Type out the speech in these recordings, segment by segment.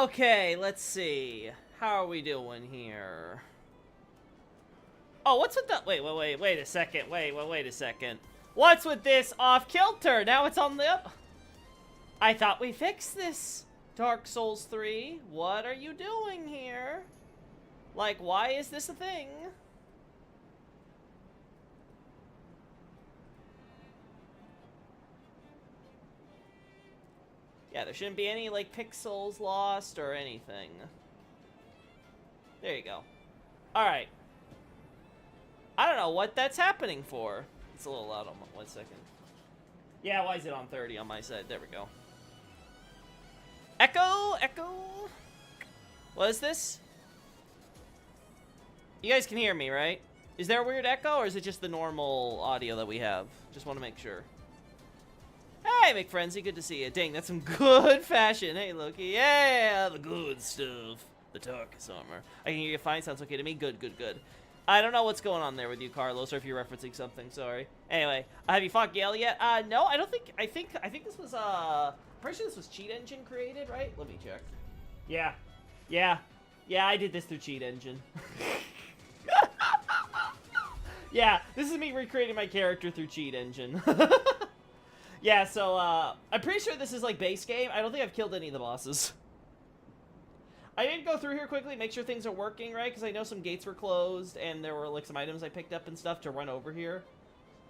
Okay, let's see. How are we doing here? Oh, what's with the... Wait a second. Wait a second. What's with this off-kilter? Now it's on the up... I thought we fixed this, Dark Souls 3. What are you doing here? Like, why is this a thing? Yeah, there shouldn't be any, like, pixels lost or anything. There you go. Alright. I don't know what that's happening for. It's a little loud on my... 1 second. Yeah, why is it on 30 on my side? There we go. Echo! What is this? You guys can hear me, right? Is there a weird echo, or is it just the normal audio that we have? Just want to make sure. Hey, McFrenzy, good to see you. Dang, that's some good fashion. Hey, Loki. Yeah, the good stuff. The Tarkus armor. I can hear you fine. Sounds okay to me. Good. I don't know what's going on there with you, Carlos, or if you're referencing something. Sorry. Anyway, have you fought Gale yet? No, I don't think... I think this was, pretty sure this was Cheat Engine created, right? Let me check. Yeah, I did this through Cheat Engine. Yeah, this is me recreating my character through Cheat Engine. Yeah, so, I'm pretty sure this is, like, base game. I don't think I've killed any of the bosses. I did go through here quickly, make sure things are working, right? Because I know some gates were closed, and there were, like, some items I picked up and stuff to run over here.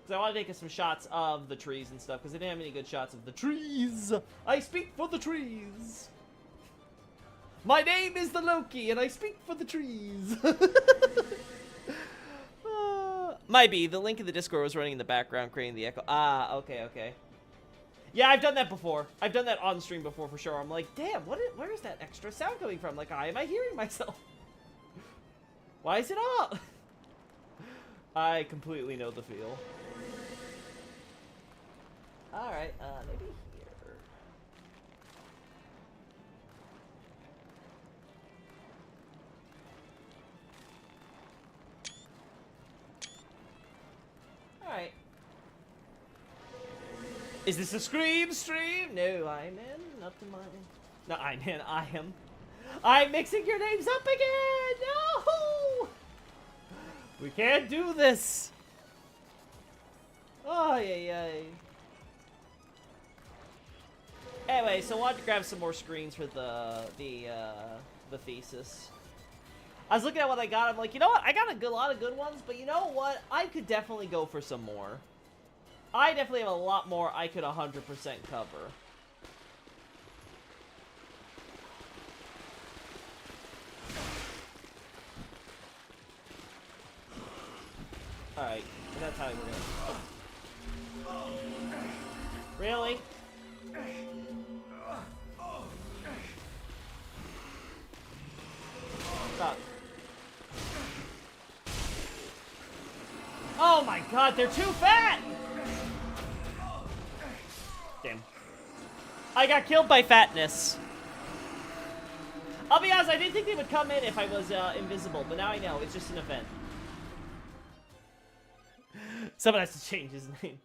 Because I want to take some shots of the trees and stuff, because I didn't have any good shots of the trees. I speak for the trees. My name is the Loki, and I speak for the trees. Might be. The link in the Discord was running in the background, creating the echo. Ah, okay. Yeah, I've done that before. I've done that on stream before for sure. I'm like, damn, where is that extra sound coming from? Like, am I hearing myself? Why is it up? I completely know the feel. Alright, maybe here. Alright. Is this a Scream stream? No, I'm in. Not to mine. No, I'm in. I am. I'm mixing your names up again! No! We can't do this! Oh, yeah. Anyway, so I wanted to grab some more screens for the thesis. I was looking at what I got. I'm like, you know what? I got a lot of good ones, but you know what? I could definitely go for some more. I definitely have a lot more I could 100% cover. Alright, that's how we're gonna... Really? Stop. Oh my god, they're too fat! Damn. I got killed by fatness. I'll be honest, I didn't think they would come in if I was invisible, but now I know. It's just an event. Someone has to change his name.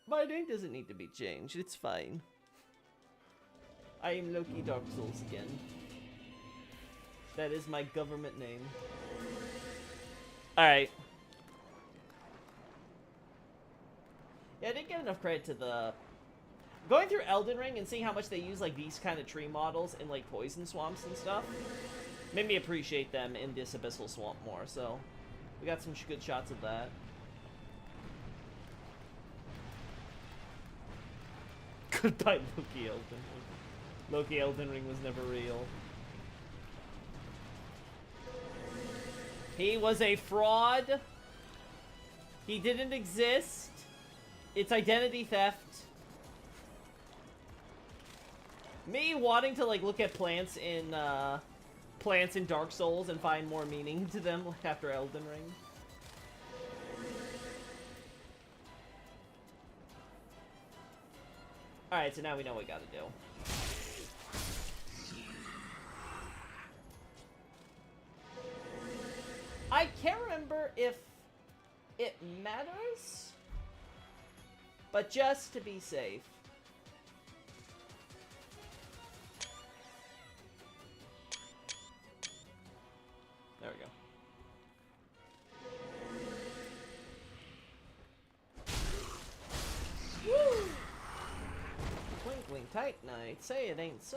My name doesn't need to be changed. It's fine. I am Loki Dark Souls again. That is my government name. Alright. Yeah, I didn't get enough credit to the... Going through Elden Ring and seeing how much they use, like, these kind of tree models in, like, poison swamps and stuff made me appreciate them in this Abyssal Swamp more, so... We got some good shots of that. Goodbye, Loki Elden Ring. Loki Elden Ring was never real. He was a fraud. He didn't exist. It's identity theft. Me wanting to, like, look at plants in Dark Souls and find more meaning to them, like, after Elden Ring. Alright, so now we know what we gotta do. I can't remember if it matters, but just to be safe. Tight Knight, say it ain't so.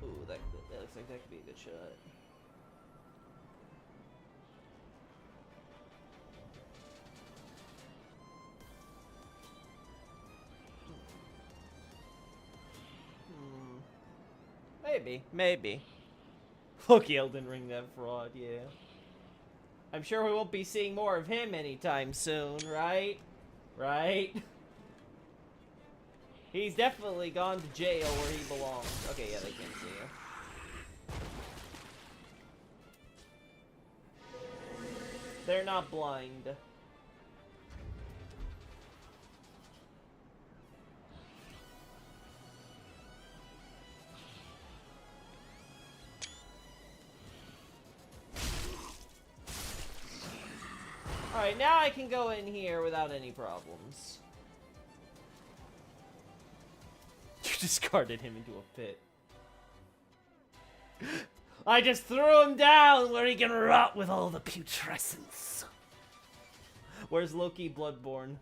Ooh, that looks like that could be a good shot. Maybe. Look, Elden Ring, that fraud, yeah. I'm sure we won't be seeing more of him anytime soon, right? Right? He's definitely gone to jail where he belongs. Okay, yeah, they can't see you. They're not blind. Alright, now I can go in here without any problems. You discarded him into a pit. I just threw him down where he can rot with all the putrescence. Where's Loki Bloodborne?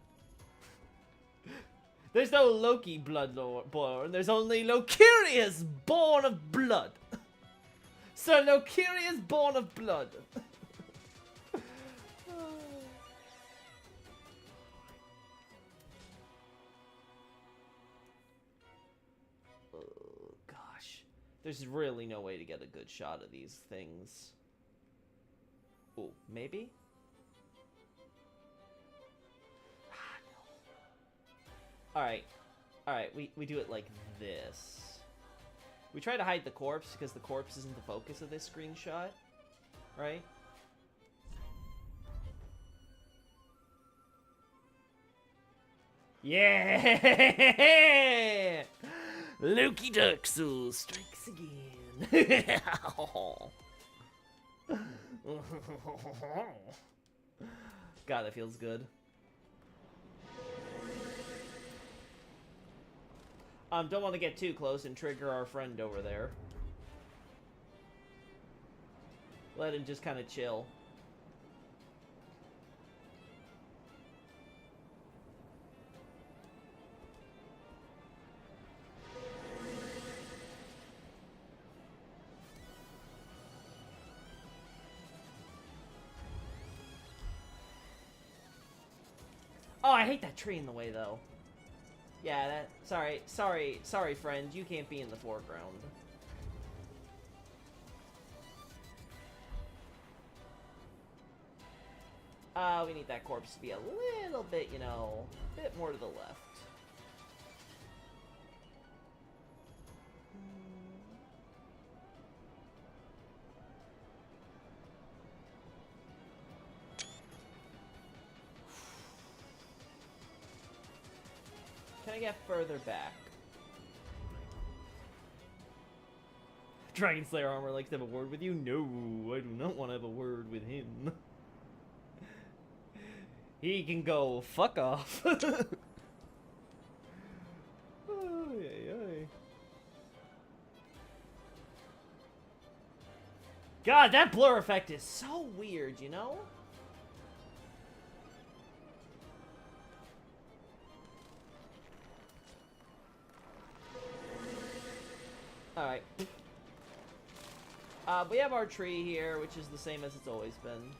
There's no Loki Bloodborne, there's only Lokirius, born of blood. Sir Lokirius, born of blood. Oh, gosh. There's really no way to get a good shot of these things. Oh, maybe? Alright. Alright, we do it like this. We try to hide the corpse because the corpse isn't the focus of this screenshot. Right? Yeah! Loki Dark Souls strikes again. God, that feels good. Don't want to get too close and trigger our friend over there. Let him just kind of chill. Oh, I hate that tree in the way, though. Yeah, that... Sorry, friend. You can't be in the foreground. We need that corpse to be a little bit, you know, a bit more to the left. Can I get further back? Dragon Slayer Armor likes to have a word with you? No, I do not want to have a word with him. He can go fuck off. God, that blur effect is so weird, you know? Alright. We have our tree here, which is the same as it's always been.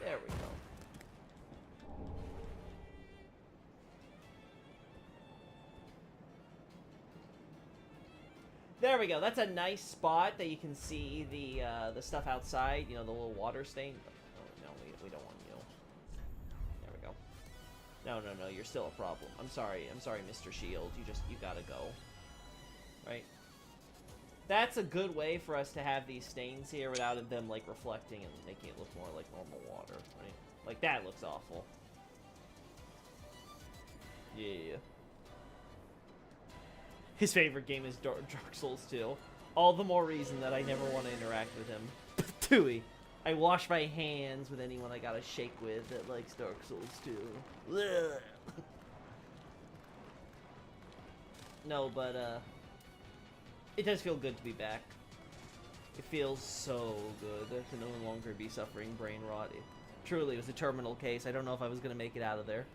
There we go. There we go. That's a nice spot that you can see the stuff outside. You know, the little water stain. Oh, no, we don't want you. There we go. No, you're still a problem. I'm sorry, Mr. Shield. You gotta go. Right? That's a good way for us to have these stains here without them, like, reflecting and making it look more like normal water, right? Like, that looks awful. Yeah. His favorite game is Dark Souls 2. All the more reason that I never want to interact with him. Tui. I wash my hands with anyone I gotta shake with that likes Dark Souls 2. Ugh. No, but, it does feel good to be back. It feels so good to no longer be suffering brain rot. Truly, it was a terminal case. I don't know if I was gonna make it out of there.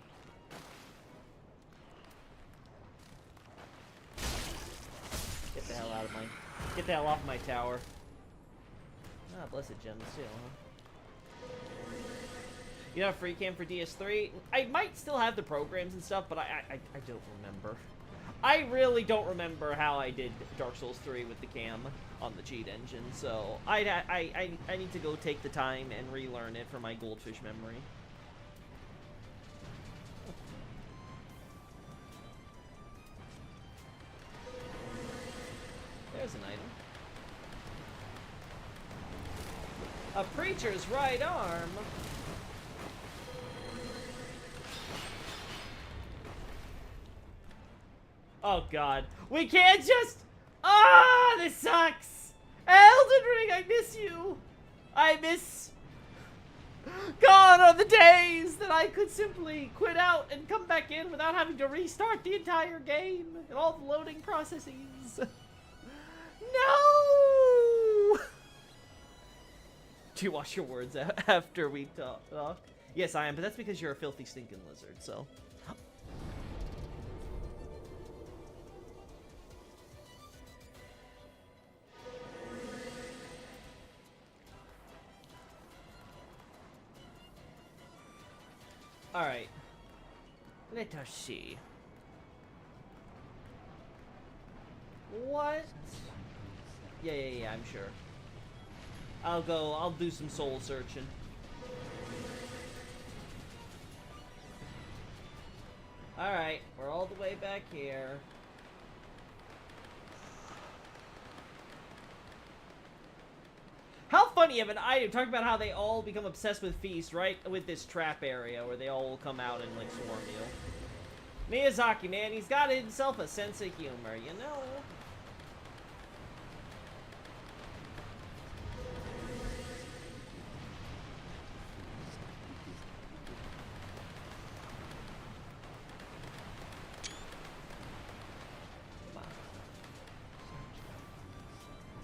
Get the hell out of my... Get the hell off my tower. Ah, blessed gems too, huh? You have free cam for DS3? I might still have the programs and stuff, but I don't remember. I really don't remember how I did Dark Souls 3 with the cam on the cheat engine, so I need to go take the time and relearn it for my goldfish memory. There's an item. A preacher's right arm. Oh god. We can't just... Ah, this sucks! Elden Ring, I miss you! I miss... Gone are the days that I could simply quit out and come back in without having to restart the entire game and all the loading processes. No! Do you wash your words after we talk? Yes, I am, but that's because you're a filthy stinking lizard, so... Alright. Let us see. What? Yeah, I'm sure. I'll do some soul searching. Alright, we're all the way back here. How funny of an item, talking about how they all become obsessed with Feast, right? With this trap area where they all will come out and, like, swarm you. Miyazaki, man, he's got himself a sense of humor, you know?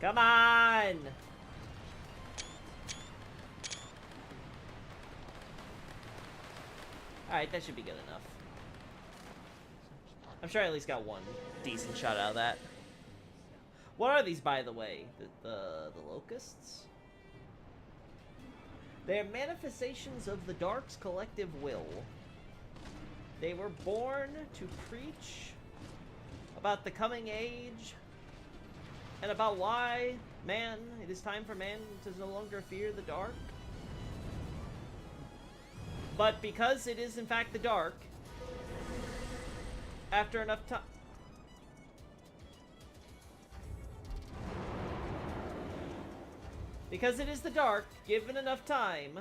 Come on! Alright, that should be good enough. I'm sure I at least got one decent shot out of that. What are these, by the way? The locusts? They are manifestations of the Dark's collective will. They were born to preach about the coming age and about why, man, it is time for man to no longer fear the dark. But because it is in fact the dark, after enough time... Because it is the dark, given enough time,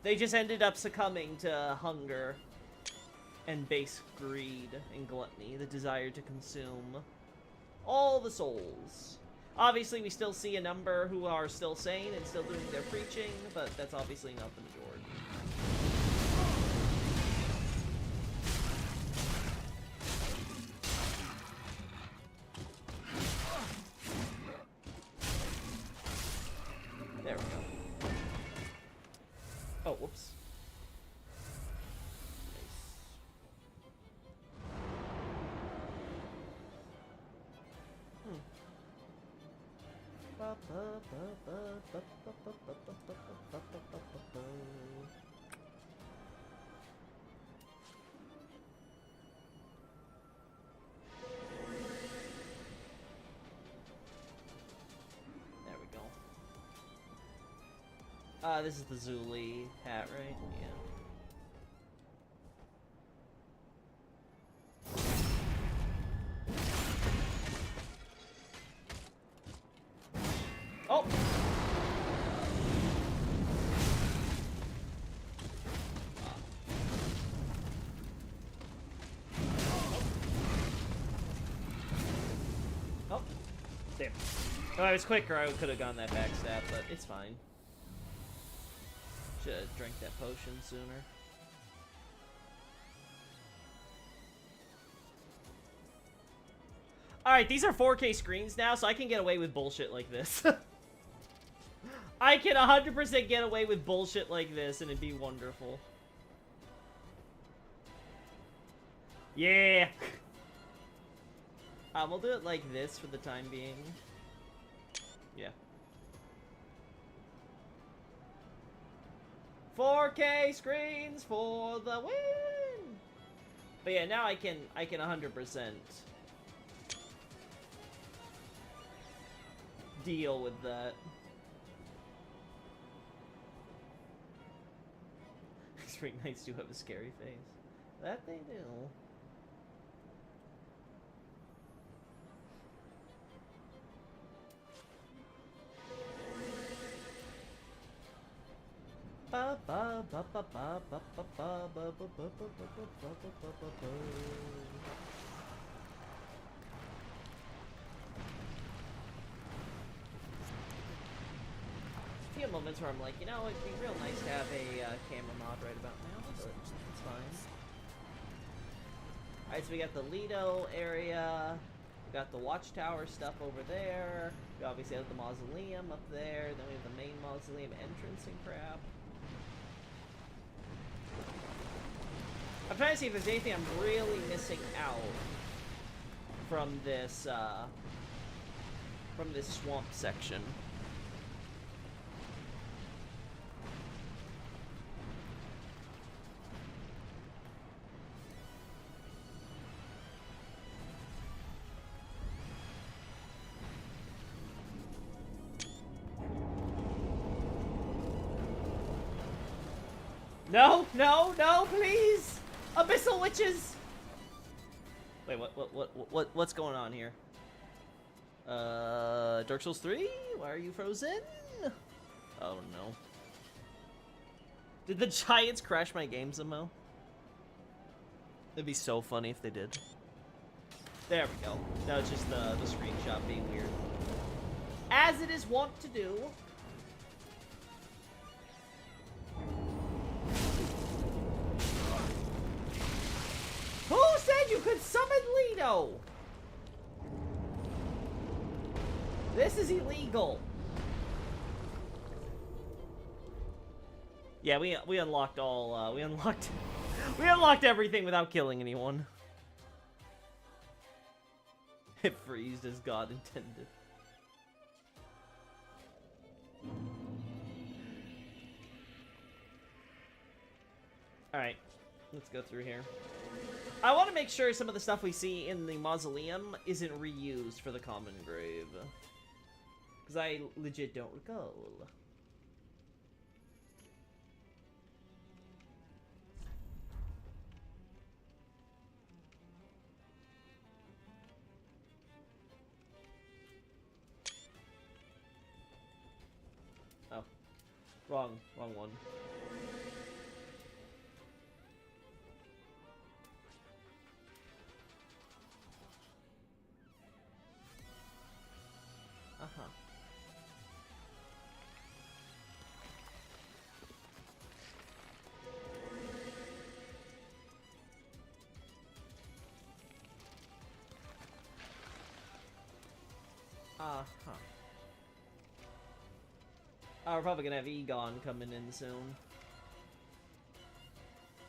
they just ended up succumbing to hunger and base greed and gluttony, the desire to consume all the souls. Obviously, we still see a number who are still sane and still doing their preaching, but that's obviously not the majority. There we go. Oh, whoops. There we go. This is the Zuli hat, right? Yeah. Oh! Oh. There. If I was quicker, I could have gone that backstab, but it's fine. Should have drank that potion sooner. Alright, these are 4K screens now, so I can get away with bullshit like this. I can 100% get away with bullshit like this, and it'd be wonderful. Yeah! We'll do it like this for the time being. Yeah. 4K screens for the win! But yeah, now I can 100% deal with that. Spring Knights do have a scary face. That they do. Ba ba ba ba ba ba ba ba ba ba ba ba ba ba ba. A few moments where I'm like, you know, it'd be real nice to have a camera mod right about now, but it's fine. Alright, so we got the Lido area, we got the Watchtower stuff over there, we obviously have the Mausoleum up there, then we have the main Mausoleum entrance and crap. I'm trying to see if there's anything I'm really missing out from this swamp section. No, no, no, please! Abyssal witches! Wait, what's going on here? Dark Souls 3? Why are you frozen? Oh no. Did the Giants crash my game somehow? It'd be so funny if they did. There we go. That was just the screenshot being weird. As it is wont to do. Who said you could summon Lido? This is illegal. Yeah, we unlocked all we unlocked everything without killing anyone. It freezed as God intended. Alright, let's go through here. I want to make sure some of the stuff we see in the Mausoleum isn't reused for the Common Grave. Because I legit don't recall. Oh. Wrong one. Uh-huh. Uh-huh. Oh, we're probably gonna have Egon coming in soon.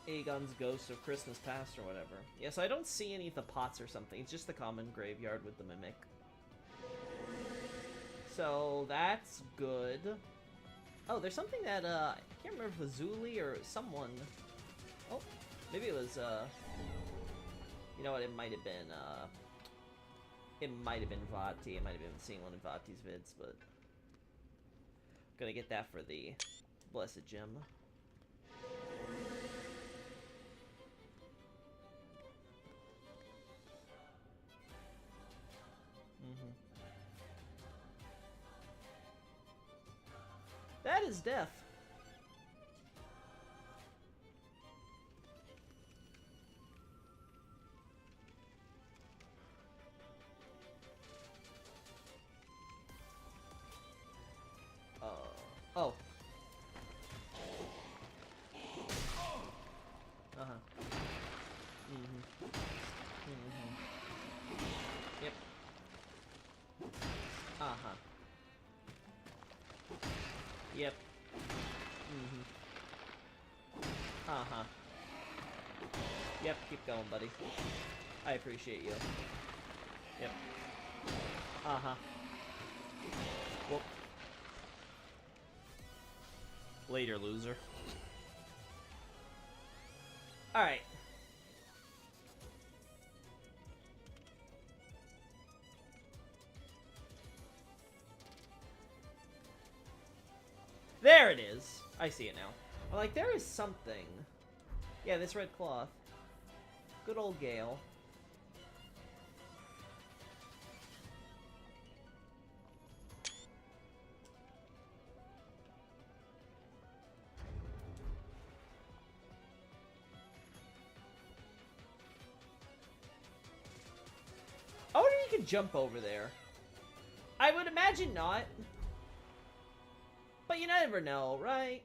Egon's Ghost of Christmas Past or whatever. Yeah, so I don't see any of the pots or something. It's just the common graveyard with the Mimic. So, that's good. Oh, there's something that, I can't remember if it was Zuli or someone. Oh, maybe it was, you know what, it might have been, Vati. It might have been seeing one of Vati's vids, but gonna get that for the Blessed Gem. That is death. Yep. Uh-huh. Yep, keep going, buddy. I appreciate you. Yep. Uh-huh. Whoop. Later, loser. Alright. There it is. I see it now. I'm like, there is something. Yeah, this red cloth. Good old Gale. I wonder if you could jump over there. I would imagine not. But you never know, right?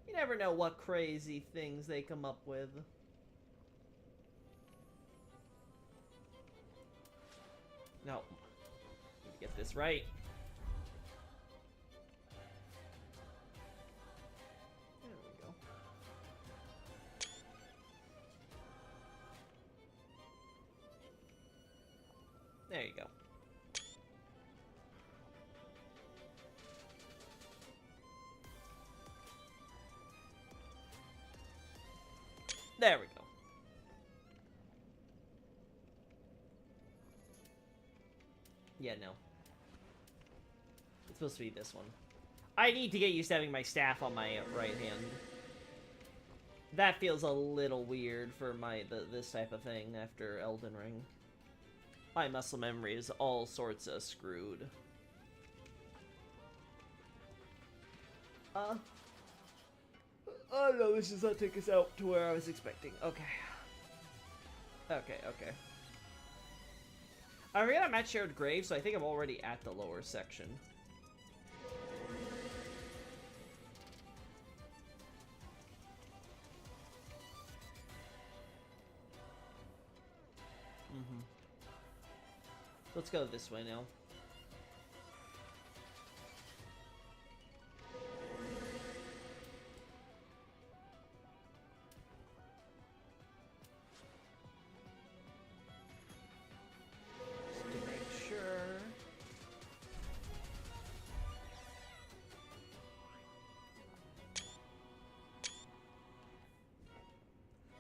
You never know what crazy things they come up with. No. Need to get this right. There we go. There you go. There we go. Yeah, no. It's supposed to be this one. I need to get used to having my staff on my right hand. That feels a little weird for this type of thing after Elden Ring. My muscle memory is all sorts of screwed. Oh no, this does not take us out to where I was expecting. Okay. Okay. I forget I'm at Shared Grave, so I think I'm already at the lower section. Let's go this way now.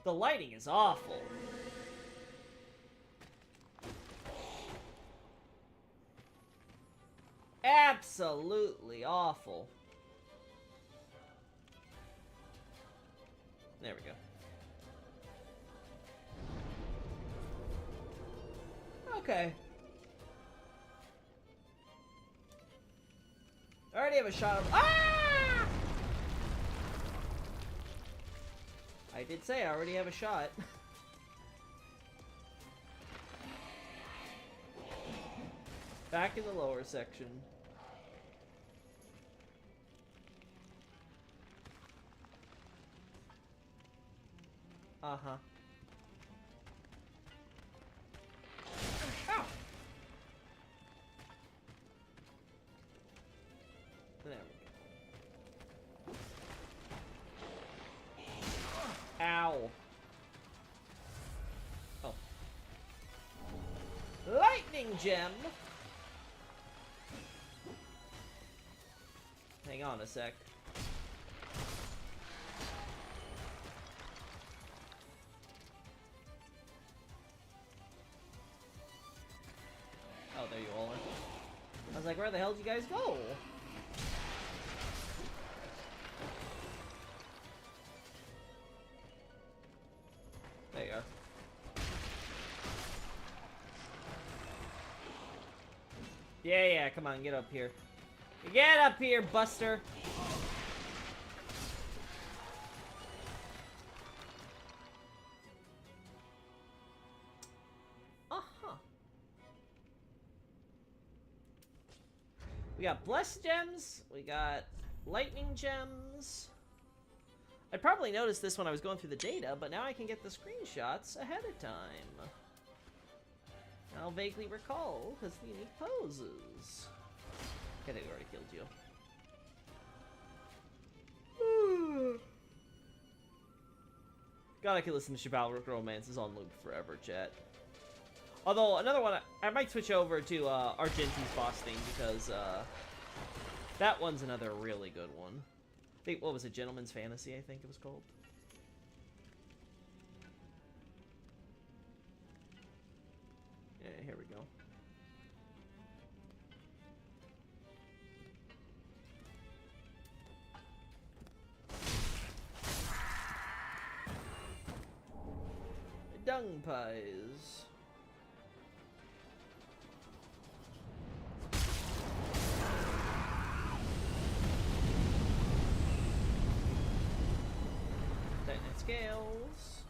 The lighting is awful. Absolutely awful. There we go. Okay. I already have a shot of— Ah! I did say I already have a shot. Back in the lower section. Uh-huh. Ow! There we go. Ow. Oh. Lightning gem! Hang on a sec. Oh, there you all are. I was like, where the hell did you guys go? There you are. Yeah, come on, get up here. Get up here, Buster! Uh-huh. We got Blessed Gems, we got Lightning Gems. I probably noticed this when I was going through the data, but now I can get the screenshots ahead of time. I'll vaguely recall, because the unique poses. Okay, they already killed you. God, I could listen to Chivalric Romances on loop forever, chat. Although, another one, I might switch over to Argenti's boss theme, because that one's another really good one. I think, what was it, Gentleman's Fantasy, I think it was called. Yeah, here we go. Dung pies. Titanite scales.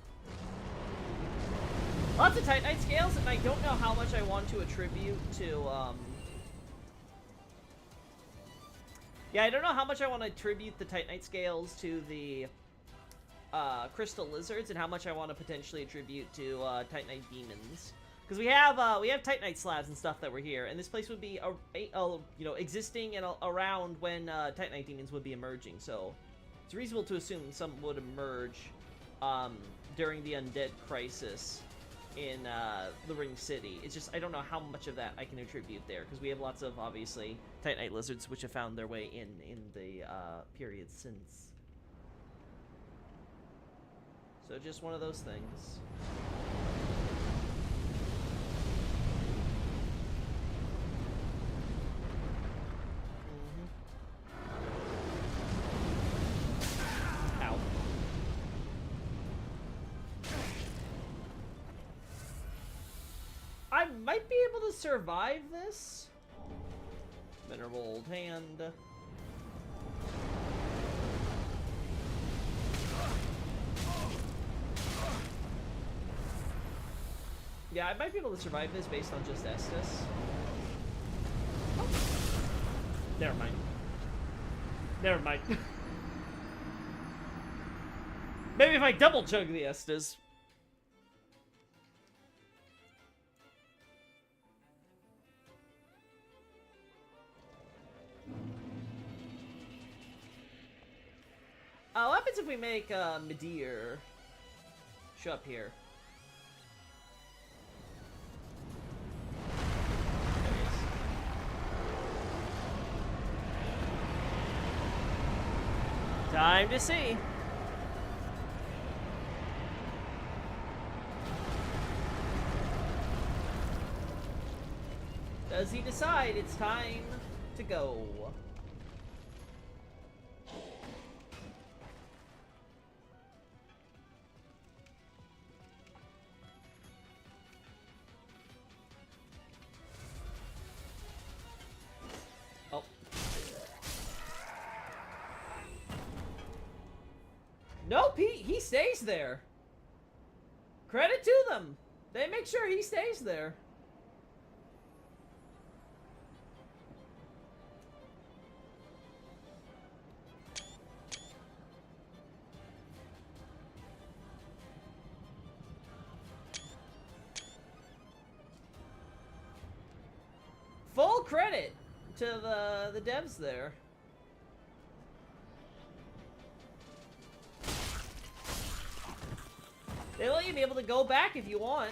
Lots of Titanite scales, and I don't know how much I want to attribute to, yeah, I don't know how much I want to attribute the Titanite scales to the crystal lizards, and how much I want to potentially attribute to Titanite demons, because we have Titanite slabs and stuff that were here, and this place would be you know, existing and around when Titanite demons would be emerging. So it's reasonable to assume some would emerge during the undead crisis in the Ring City. It's just I don't know how much of that I can attribute there, because we have lots of obviously Titanite lizards which have found their way in the period since. So just one of those things. Ow. I might be able to survive this. Venerable Old Hand. Yeah, I might be able to survive this based on just Estus. Oh. Never mind. Never mind. Maybe if I double chug the Estus. What happens if we make Midir show up here? Time to see. Does he decide it's time to go? Oh. Nope, he stays there. Credit to them. They make sure he stays there. Full credit to the devs there. They let you be able to go back if you want.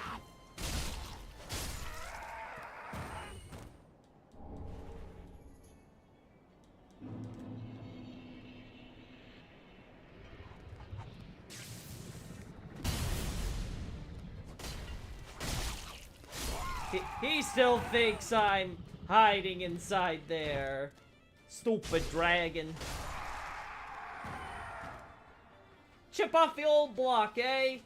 He still thinks I'm hiding inside there. Stupid dragon. Chip off the old block, eh?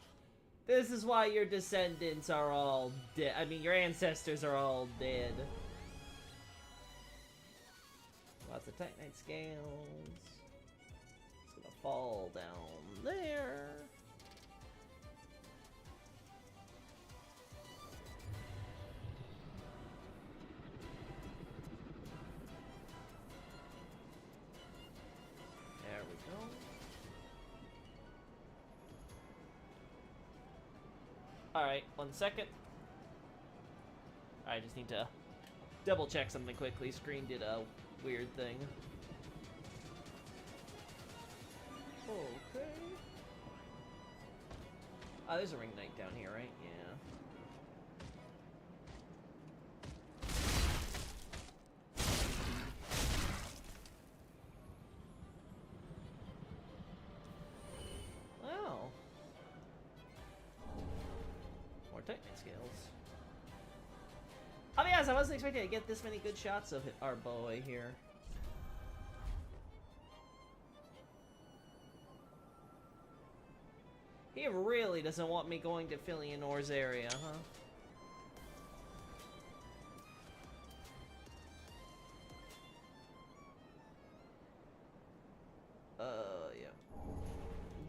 This is why your descendants are all dead. I mean, your ancestors are all dead. Lots of Titanite scales. It's gonna fall down there. There we go. Alright, 1 second. I just need to double check something quickly. Screen did a weird thing. Okay. Oh, there's a ring knight down here, right? Yeah. Well. More Titanite scales. I'll be honest, I wasn't expecting to get this many good shots of our boy here. He really doesn't want me going to Philionor's area, huh? Yeah.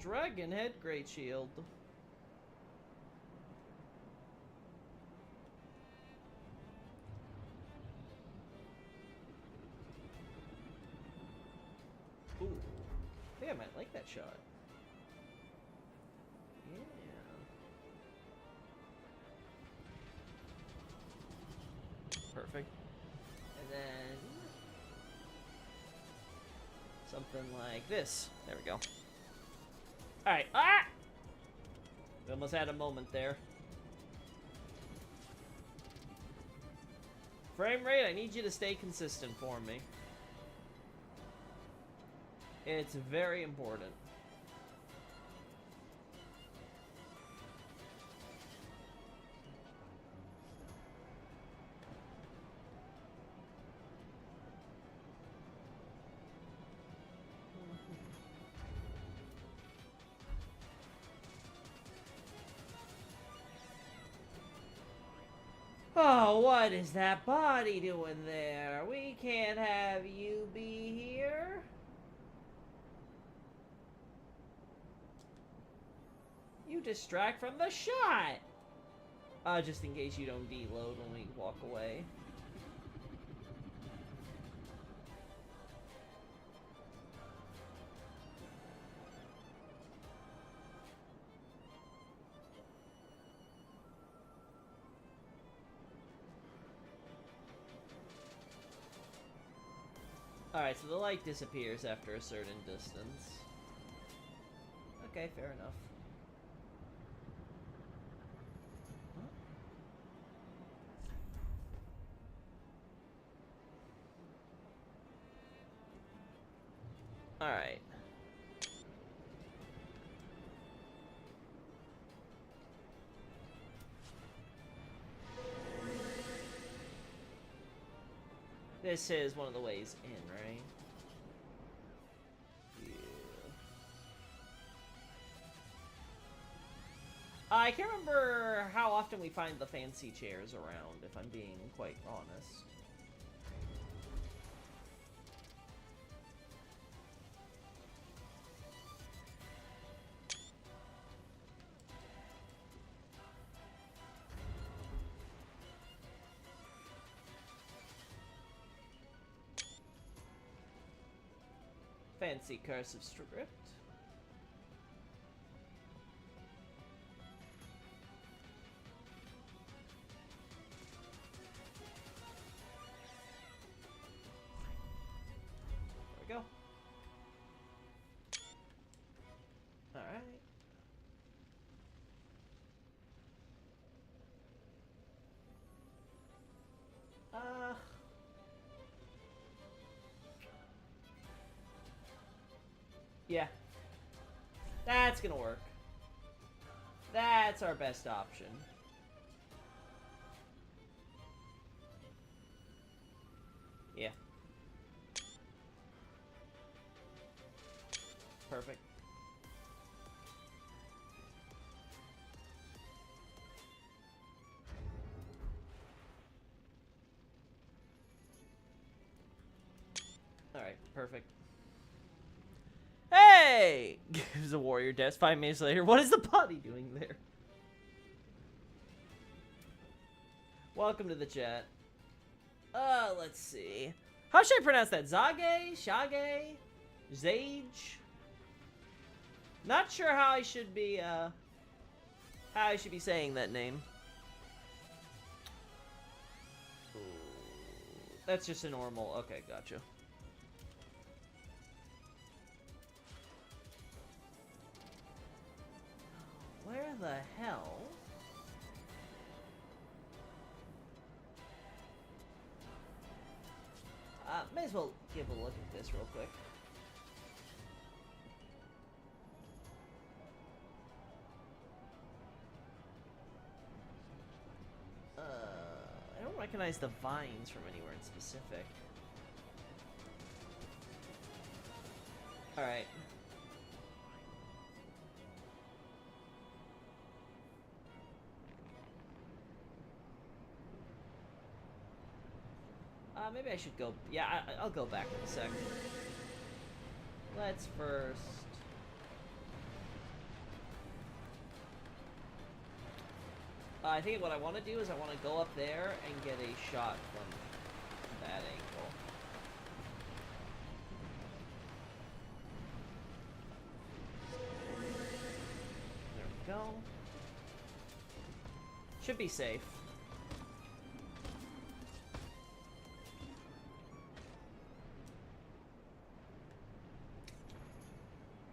Dragonhead Great Shield. Ooh. I think I might like that shot. Yeah. Perfect. And then something like this. There we go. Alright. Ah! We almost had a moment there. Frame rate, I need you to stay consistent for me. It's very important. Oh, what is that body doing there? We can't have you be here. You distract from the shot. Just in case you don't deload when we walk away. Alright, so the light disappears after a certain distance. Okay, fair enough. Alright. This is one of the ways in, right? Yeah. I can't remember how often we find the fancy chairs around, if I'm being quite honest. Fancy cursive script. There we go. Alright. Yeah. That's gonna work. That's our best option. Yeah. Perfect. Alright, perfect. Hey! Gives a warrior death 5 minutes later. What is the body doing there? Welcome to the chat. Let's see. How should I pronounce that? Zage? Shage? Zage? Not sure how I should be saying that name. Ooh, that's just a normal. Okay, gotcha. Where where the hell? May as well give a look at this real quick. I don't recognize the vines from anywhere in specific. Alright. Maybe I should go... Yeah, I'll go back in a sec. Let's first... I think what I want to do is I want to go up there and get a shot from that angle. There we go. Should be safe.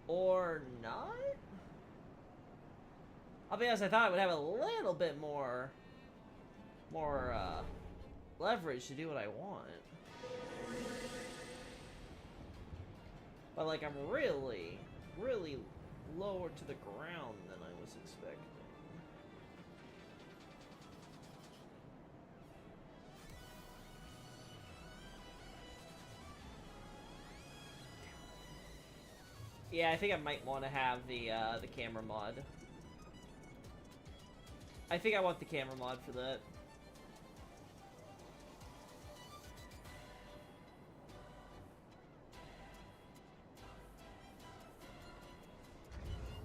Or not? I'll be honest, I thought I would have a little bit more leverage to do what I want. But like, I'm really, really lower to the ground than I was expecting. Yeah, I think I might want to have the camera mod. I think I want the camera mod for that.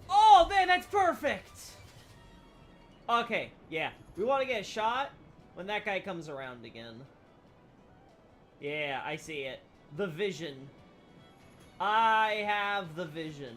Oh, man, that's perfect! Okay, yeah. We want to get a shot when that guy comes around again. Yeah, I see it. The vision. I have the vision.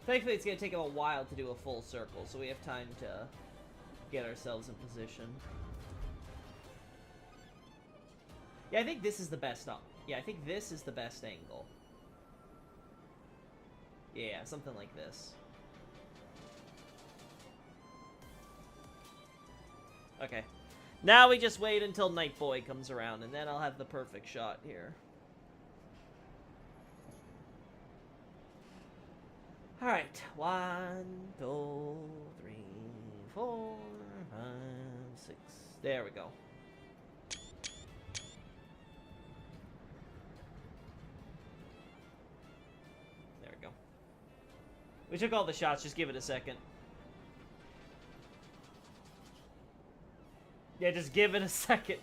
Thankfully, it's going to take him a while to do a full circle, so we have time to get ourselves in position. Yeah, I think this is the best yeah, I think this is the best angle. Yeah, something like this. Okay. Now we just wait until Night Boy comes around, and then I'll have the perfect shot here. Alright. 1, 2, 3, 4, 5, 6. There we go. There we go. We took all the shots, just give it a second. Yeah, just give it a second.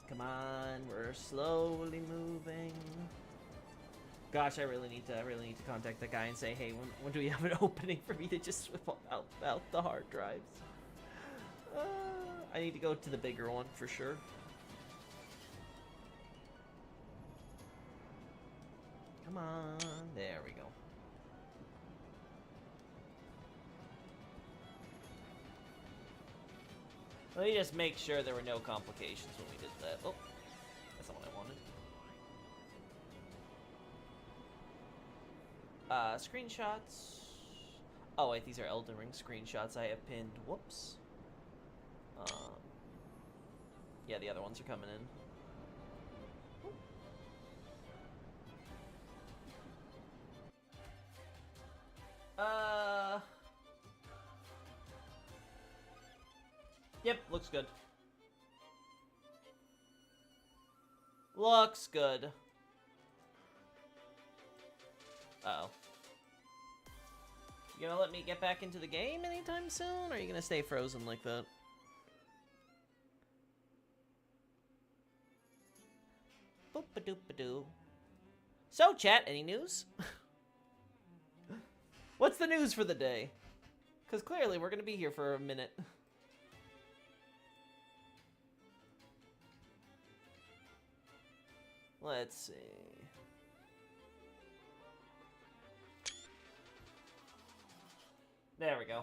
Come on, we're slowly moving. Gosh, I really need to contact the guy and say, hey, when do we have an opening for me to just swap out the hard drives? I need to go to the bigger one for sure. Come on, there we go. Let me just make sure there were no complications when we did that. Oh, that's not what I wanted. Screenshots. Oh wait, these are Elden Ring screenshots I have pinned. Whoops. Yeah, the other ones are coming in. Yep, looks good. Looks good. Uh-oh. You gonna let me get back into the game anytime soon, or are you gonna stay frozen like that? Boop-a-doop-a-doo. So, chat, any news? What's the news for the day? Because clearly we're going to be here for a minute. Let's see. There we go.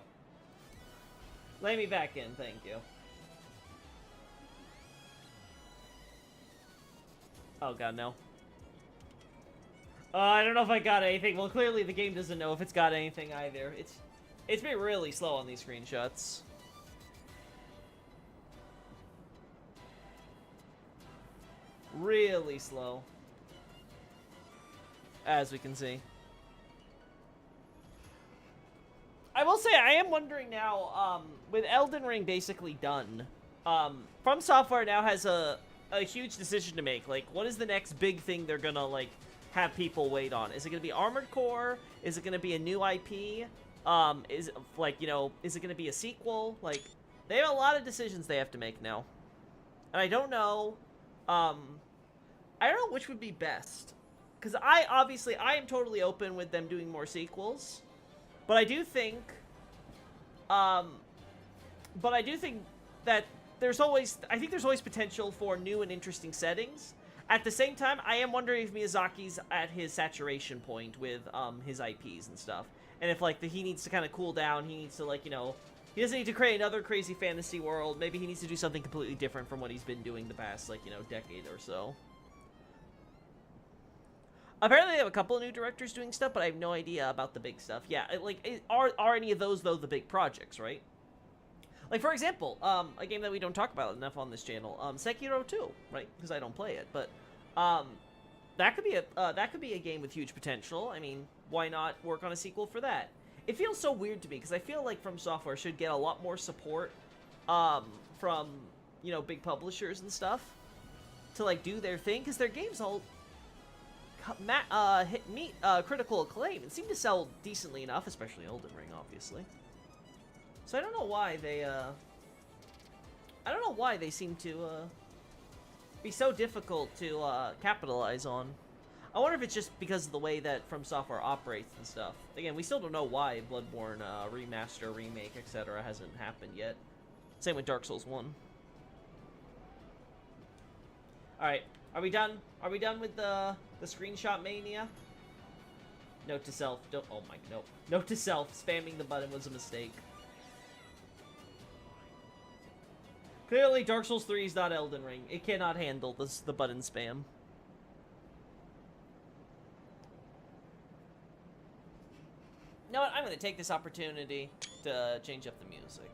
Lay me back in, thank you. Oh god, no. I don't know if I got anything. Well, clearly the game doesn't know if it's got anything either. It's been really slow on these screenshots. Really slow. As we can see. I will say, I am wondering now, with Elden Ring basically done, From Software now has a huge decision to make. Like, what is the next big thing they're gonna, like, have people wait on? Is it gonna be Armored Core? Is it gonna be a new IP? Is it, like, you know, is it gonna be a sequel? Like, they have a lot of decisions they have to make now. And I don't know, I don't know which would be best. Because I am totally open with them doing more sequels. But I do think, that there's always potential for new and interesting settings. At the same time, I am wondering if Miyazaki's at his saturation point with, his IPs and stuff. And if, like, he needs to kind of cool down, he needs to, like, you know, he doesn't need to create another crazy fantasy world. Maybe he needs to do something completely different from what he's been doing the past, like, you know, decade or so. Apparently they have a couple of new directors doing stuff, but I have no idea about the big stuff. Yeah, are any of those, though, the big projects, right? Like, for example, a game that we don't talk about enough on this channel, Sekiro 2, right? Because I don't play it, but that could be a game with huge potential. I mean, why not work on a sequel for that? It feels so weird to me, because I feel like From Software should get a lot more support from, you know, big publishers and stuff to, like, do their thing, because their games all meet critical acclaim and seem to sell decently enough, especially Elden Ring, obviously. So I don't know why they seem to be so difficult to capitalize on. I wonder if it's just because of the way that From Software operates and stuff. Again, we still don't know why Bloodborne remaster, remake, etc. hasn't happened yet. Same with Dark Souls 1. Alright, are we done? Are we done with the screenshot mania? Note to self, don't, oh my, no. Note to self, spamming the button was a mistake. Clearly, Dark Souls 3 is not Elden Ring. It cannot handle the button spam. You know what? I'm going to take this opportunity to change up the music.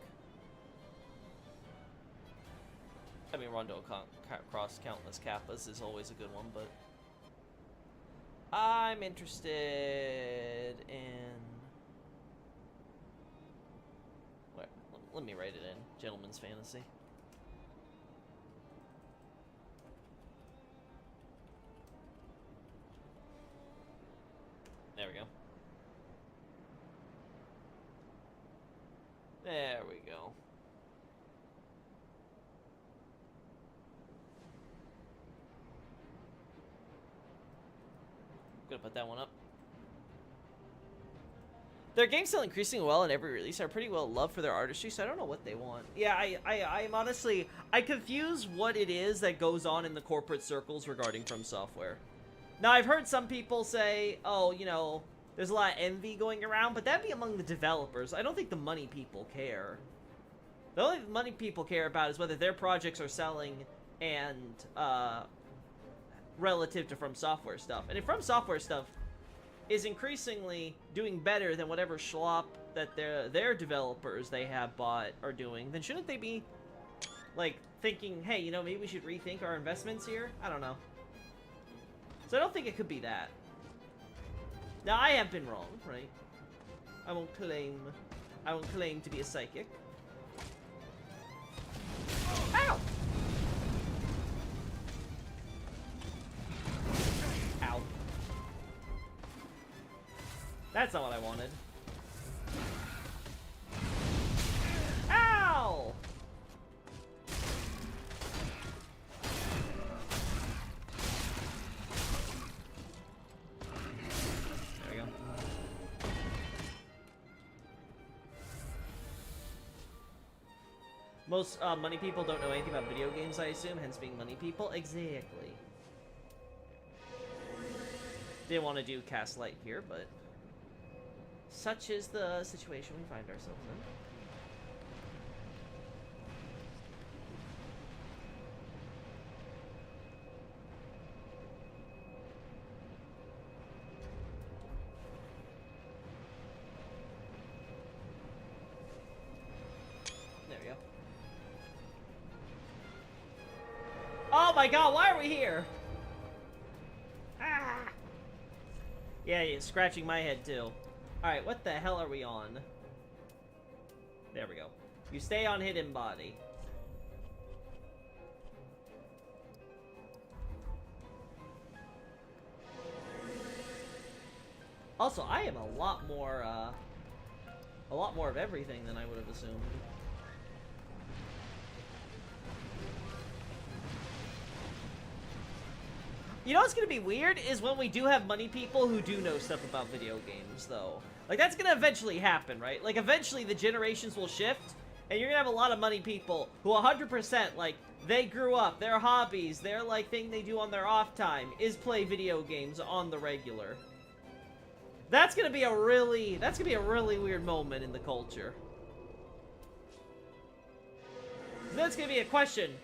I mean, Rondo Cross Countless Kappas is always a good one, but I'm interested in... Wait, let me write it in. Gentleman's Fantasy. There we go. There we go. Gonna put that one up. Their games sell increasingly well in every release, are pretty well loved for their artistry, so I don't know what they want. Yeah, I'm honestly, I confuse what it is that goes on in the corporate circles regarding From Software. Now, I've heard some people say, oh, you know, there's a lot of envy going around, but that'd be among the developers. I don't think the money people care. The only money people care about is whether their projects are selling and, relative to From Software stuff. And if From Software stuff is increasingly doing better than whatever schlop that their developers they have bought are doing, then shouldn't they be, like, thinking, hey, you know, maybe we should rethink our investments here? I don't know. So I don't think it could be that. Now, I have been wrong, right? I won't claim to be a psychic. Ow! Ow. That's not what I wanted. Ow! There we go. Most money people don't know anything about video games, I assume, hence being money people. Exactly. Didn't want to do cast light here, but such is the situation we find ourselves in. There we go. Oh my god, why are we here? Ah! Yeah, you're scratching my head too. Alright, what the hell are we on? There we go. You stay on hidden body. Also, I am a lot more of everything than I would have assumed. You know what's gonna be weird is when we do have money people who do know stuff about video games, though. Like, that's gonna eventually happen, right? Like, eventually the generations will shift, and you're gonna have a lot of money people who 100%, like, they grew up, their hobbies, their, like, thing they do on their off time is play video games on the regular. That's gonna be a really weird moment in the culture. So that's gonna be a question.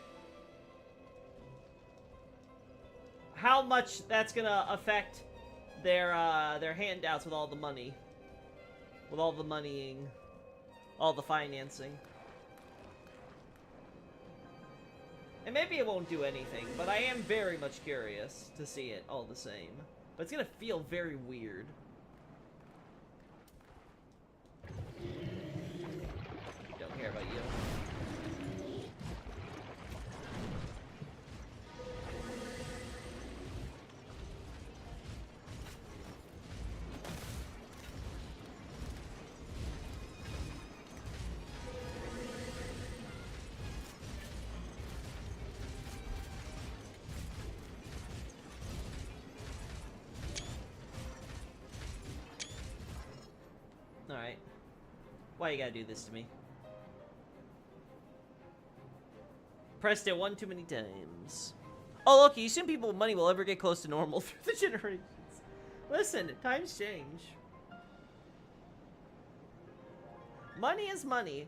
How much that's gonna affect their handouts with all the money. With all the moneying. All the financing. And maybe it won't do anything, but I am very much curious to see it all the same. But it's gonna feel very weird. Don't care about you. Alright. Why you gotta do this to me? Pressed it one too many times. Oh, look, you assume people with money will ever get close to normal through the generations. Listen, times change. Money is money.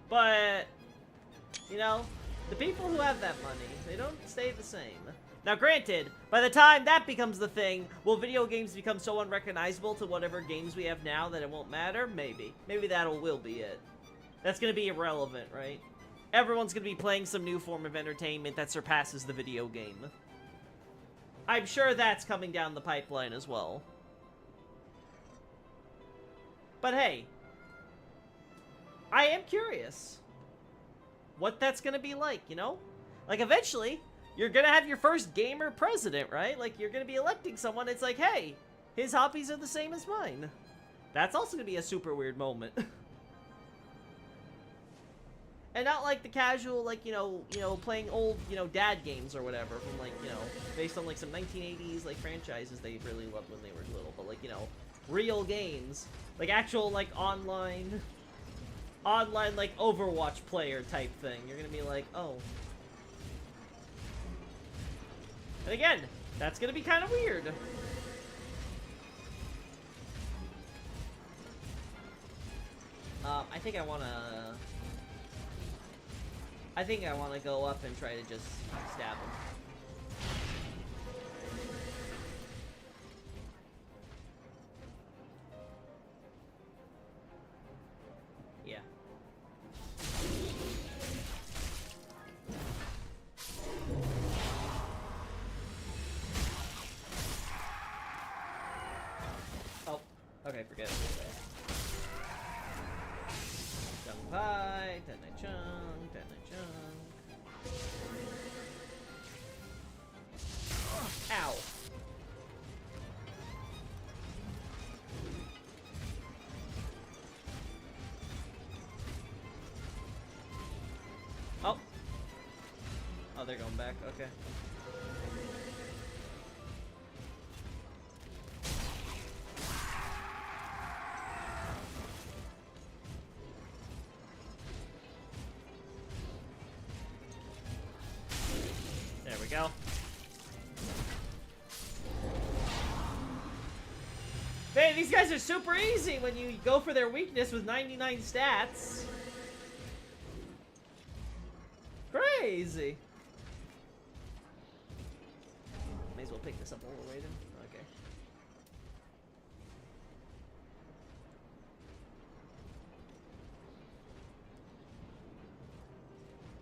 But, you know, the people who have that money, they don't stay the same. Now, granted, by the time that becomes the thing, will video games become so unrecognizable to whatever games we have now that it won't matter? Maybe. Maybe will be it. That's gonna be irrelevant, right? Everyone's gonna be playing some new form of entertainment that surpasses the video game. I'm sure that's coming down the pipeline as well. But hey, I am curious what that's gonna be like, you know? Like, eventually, you're gonna have your first gamer president, right? Like, you're gonna be electing someone, it's like, hey, his hobbies are the same as mine. That's also gonna be a super weird moment. And not like the casual, like, you know, playing old, dad games or whatever from, like, based on, like, some 1980s, like, franchises they really loved when they were little. But, like, real games. Like, actual, like, online, like, Overwatch player type thing. You're gonna be like, oh. And again, that's gonna be kind of weird. I think I wanna go up and try to just stab him. Yeah. Oh, okay, forget it. Chung Pai, Tenai Chung, Tenai Chung. Ow. Oh. Oh, they're going back. Okay. go. Man, these guys are super easy when you go for their weakness with 99 stats. Crazy. May as well pick this up all the way then.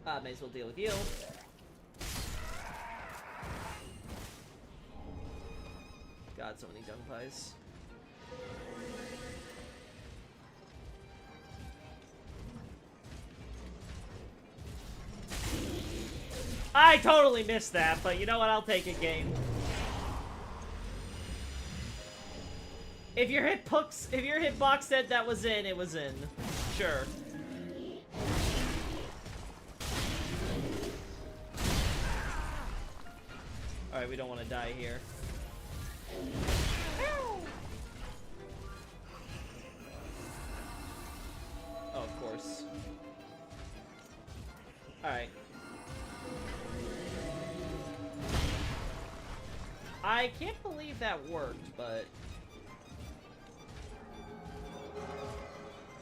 Okay. May as well deal with you. God, so many dung pies. I totally missed that, but you know what? I'll take it, game. If your hitbox said that was in, it was in. Sure. Alright, we don't want to die here. Oh, of course. Alright. I can't believe that worked, but...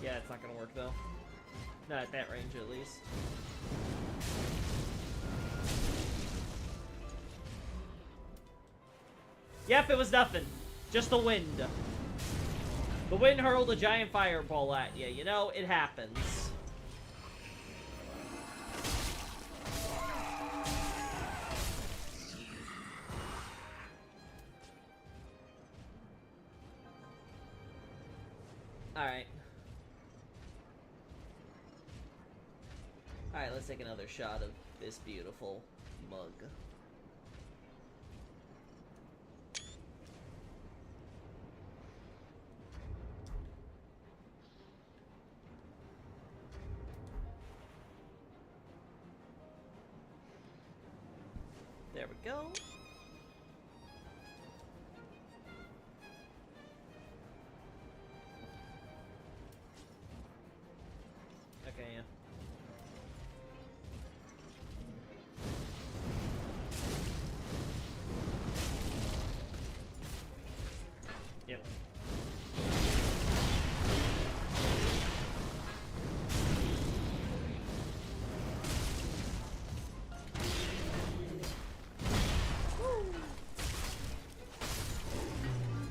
yeah, it's not gonna work, though. Not at that range, at least. Yep, it was nothing. Just the wind. The wind hurled a giant fireball at you. You know, it happens. Alright. Alright, let's take another shot of this beautiful mug. There we go. Okay, yeah. Yep.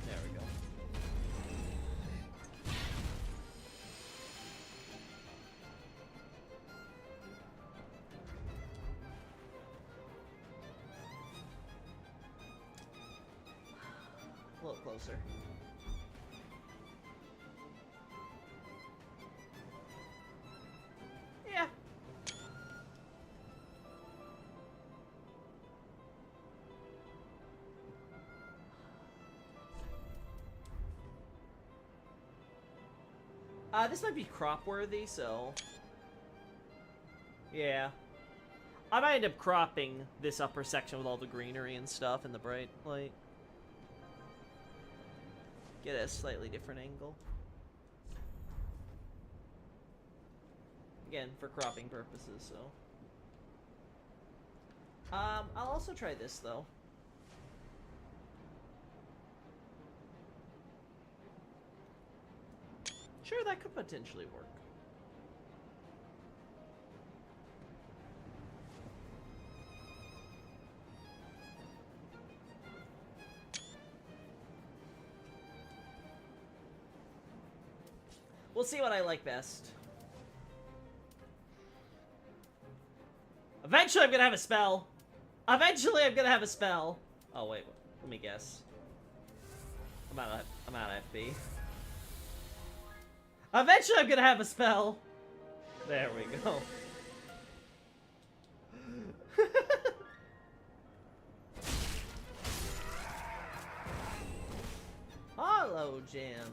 There we go. A little closer. Yeah. This might be crop worthy, so... yeah. I might end up cropping this upper section with all the greenery and stuff and the bright light. Get a slightly different angle. Again, for cropping purposes, so... I'll also try this, though. Sure, that could potentially work. We'll see what I like best. Eventually I'm gonna have a spell. Eventually I'm gonna have a spell. Oh wait, let me guess. I'm out of FP. Eventually I'm gonna have a spell. There we go. Hollow Jam.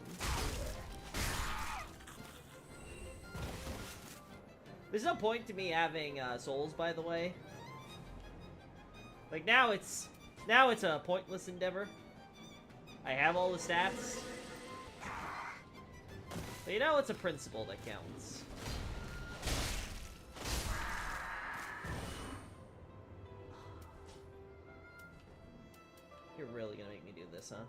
There's no point to me having souls, by the way. Like now it's a pointless endeavor. I have all the stats. But you know, it's a principle that counts. really gonna make me do this, huh?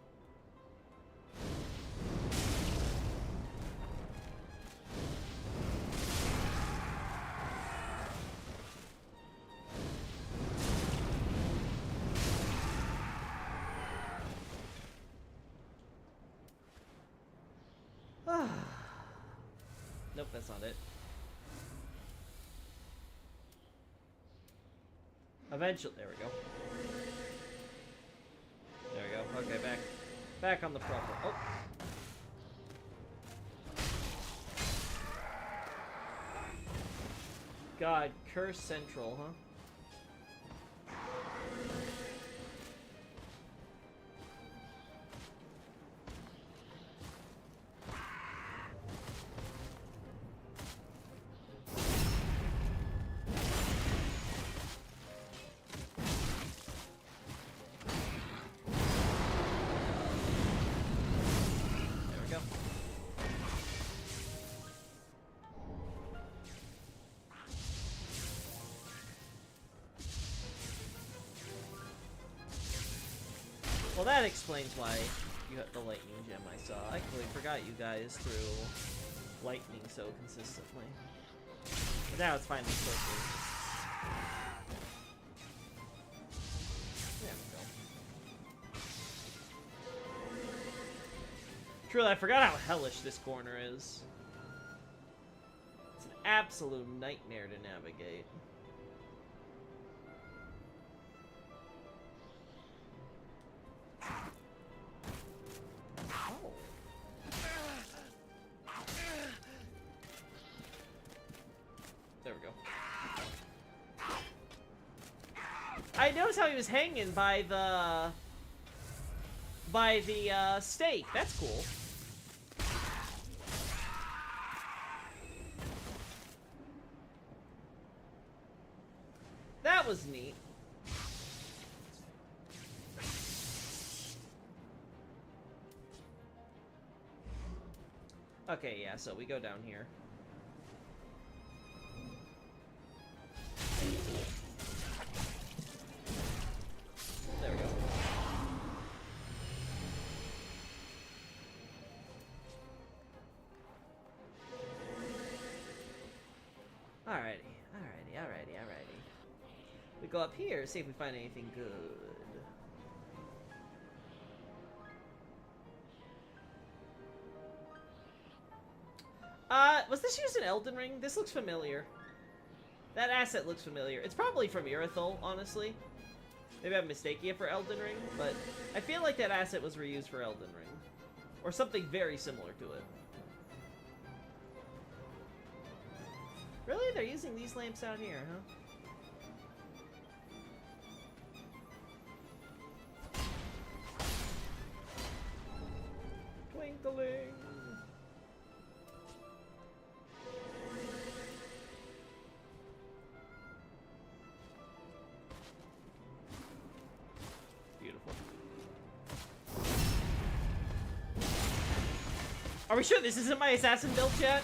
Nope, that's not it. Eventually, there we go. There we go. Okay, back on the proper. Oh. God, Curse Central, huh? Well, that explains why you got the lightning gem I saw. I completely forgot you guys threw lightning so consistently. But now it's finally clicking. There we go. Truly, I forgot how hellish this corner is. It's an absolute nightmare to navigate. I noticed how he was hanging by the stake. That's cool. That was neat. Okay, yeah, so we go down here. There we go. Alrighty. We go up here, see if we find anything good. Was this used in Elden Ring? This looks familiar. That asset looks familiar. It's probably from Irithyll, honestly. Maybe I'm mistaking it for Elden Ring, but I feel like that asset was reused for Elden Ring. Or something very similar to it. Really? They're using these lamps out here, huh? Twinkling! Are we sure this isn't my assassin build yet?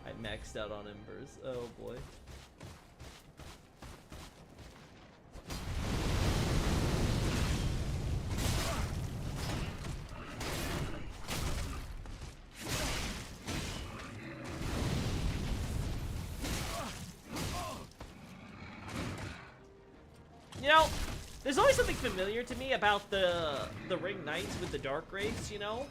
I maxed out on embers. Oh boy. You know, there's always something familiar to me about the Ring Knights with the Dark Wraiths, you know?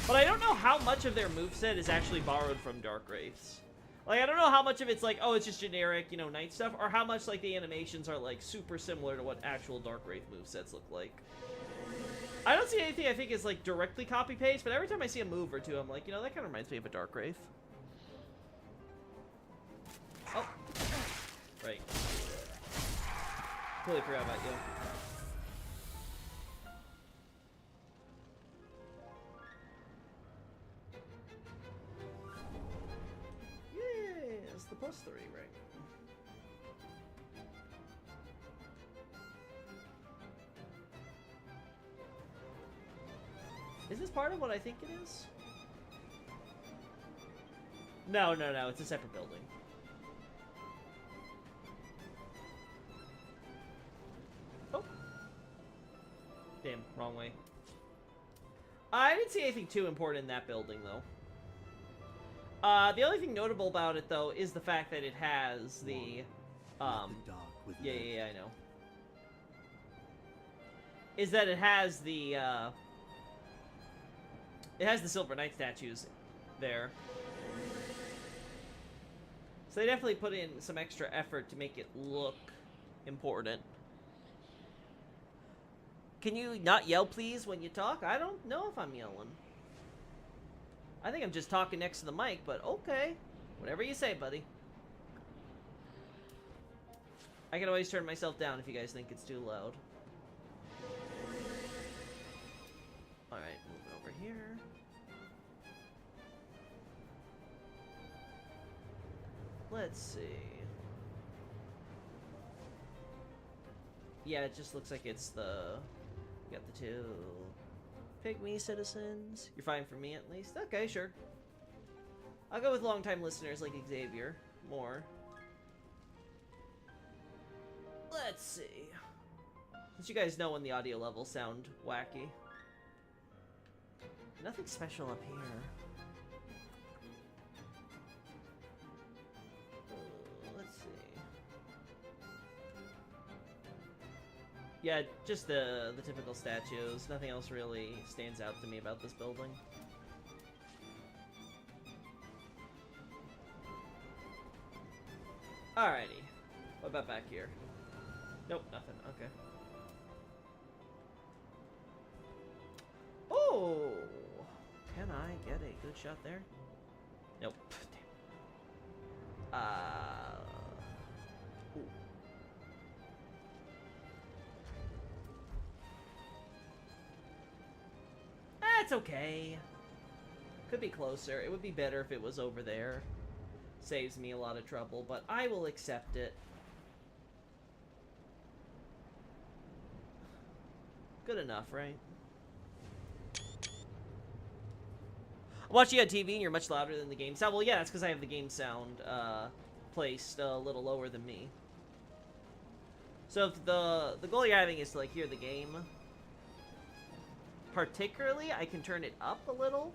But I don't know how much of their moveset is actually borrowed from Dark Wraiths. Like, I don't know how much of it's like, oh, it's just generic, you know, Knight stuff, or how much, like, the animations are, like, super similar to what actual Dark Wraith movesets look like. I don't see anything I think is, like, directly copy-paste, but every time I see a move or two, I'm like, you know, that kind of reminds me of a Dark Wraith. Oh. Right. Totally forgot about you. Yes, the +3 ring. Is this part of what I think it is? No, it's a separate building. Damn, wrong way. I didn't see anything too important in that building, though. The only thing notable about it, though, is the fact that it has the, yeah, I know. Is that it has the Silver Knight statues there. So they definitely put in some extra effort to make it look important. Can you not yell, please, when you talk? I don't know if I'm yelling. I think I'm just talking next to the mic, but okay. Whatever you say, buddy. I can always turn myself down if you guys think it's too loud. Alright, moving over here. Let's see. Yeah, it just looks like it's the... We got the two pygmy citizens. You're fine for me, at least? Okay, sure. I'll go with long-time listeners like Xavier. More. Let's see. Since you guys know when the audio levels sound wacky. Nothing special up here. Let's see. Yeah, just the typical statues. Nothing else really stands out to me about this building. Alrighty. What about back here? Nope, nothing. Okay. Oh! Can I get a good shot there? Nope. Damn. Ooh. That's okay. Could be closer. It would be better if it was over there. Saves me a lot of trouble, but I will accept it. Good enough, right? I'm watching you on TV and you're much louder than the game sound. Well, yeah, that's because I have the game sound placed a little lower than me. So if the goal you're having is to like hear the game, particularly, I can turn it up a little,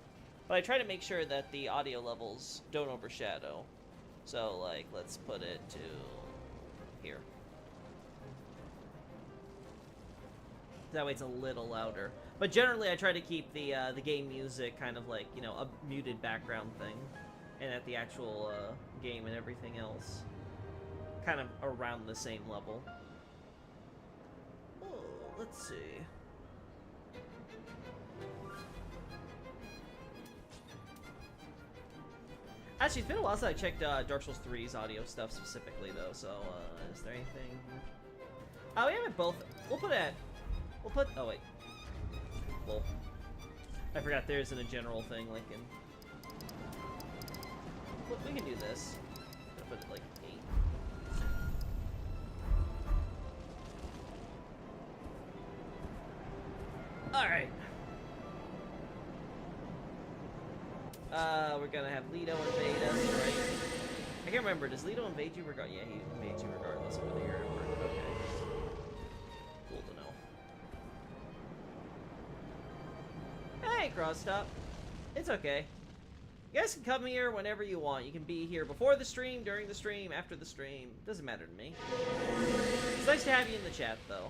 but I try to make sure that the audio levels don't overshadow. So like, let's put it to here. That way it's a little louder. But generally, I try to keep the game music kind of like, you know, a muted background thing, and at the actual game and everything else kind of around the same level. Oh, let's see. Actually, it's been a while since I checked Dark Souls 3's audio stuff specifically, though. So, is there anything? Oh, we have it both. We'll put it. We'll put. Oh wait. Well, I forgot there isn't a general thing like in. We can do this. I'll put it like 8. All right. We're gonna have Leto invade us, right? I can't remember. Does Leto invade you regardless? Yeah, he invades you regardless over there. Okay. Cool to know. Hey, Crossstop. It's okay. You guys can come here whenever you want. You can be here before the stream, during the stream, after the stream. Doesn't matter to me. It's nice to have you in the chat, though.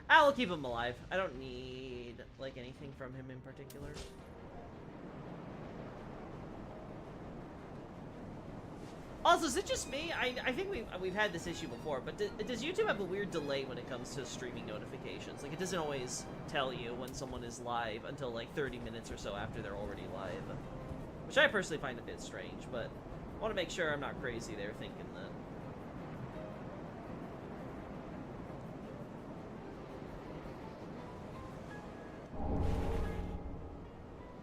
I will keep him alive. I don't need, like, anything from him in particular. Also, is it just me? I think we've had this issue before, but does YouTube have a weird delay when it comes to streaming notifications? Like, it doesn't always tell you when someone is live until, like, 30 minutes or so after they're already live. Which I personally find a bit strange, but I want to make sure I'm not crazy there thinking that.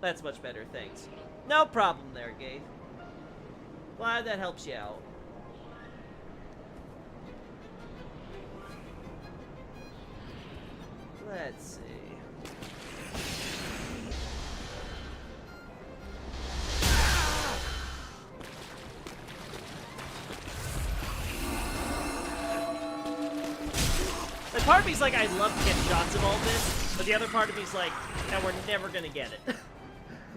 That's much better, thanks. No problem there, Gabe. Glad that helps you out. Let's see. part of me's like, I'd love to get shots of all this, but the other part of me's like, and we're never gonna get it.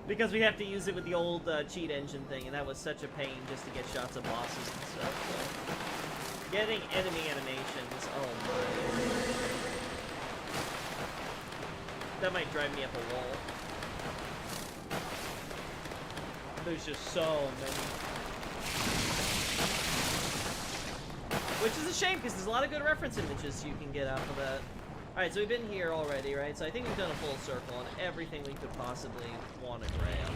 Because we have to use it with the old cheat engine thing, and that was such a pain just to get shots of bosses and stuff. So. Getting enemy animations, oh my. That might drive me up a wall. There's just so many. Which is a shame, because there's a lot of good reference images you can get out of that. Alright, so we've been here already, right? So I think we've done a full circle on everything we could possibly want to grab.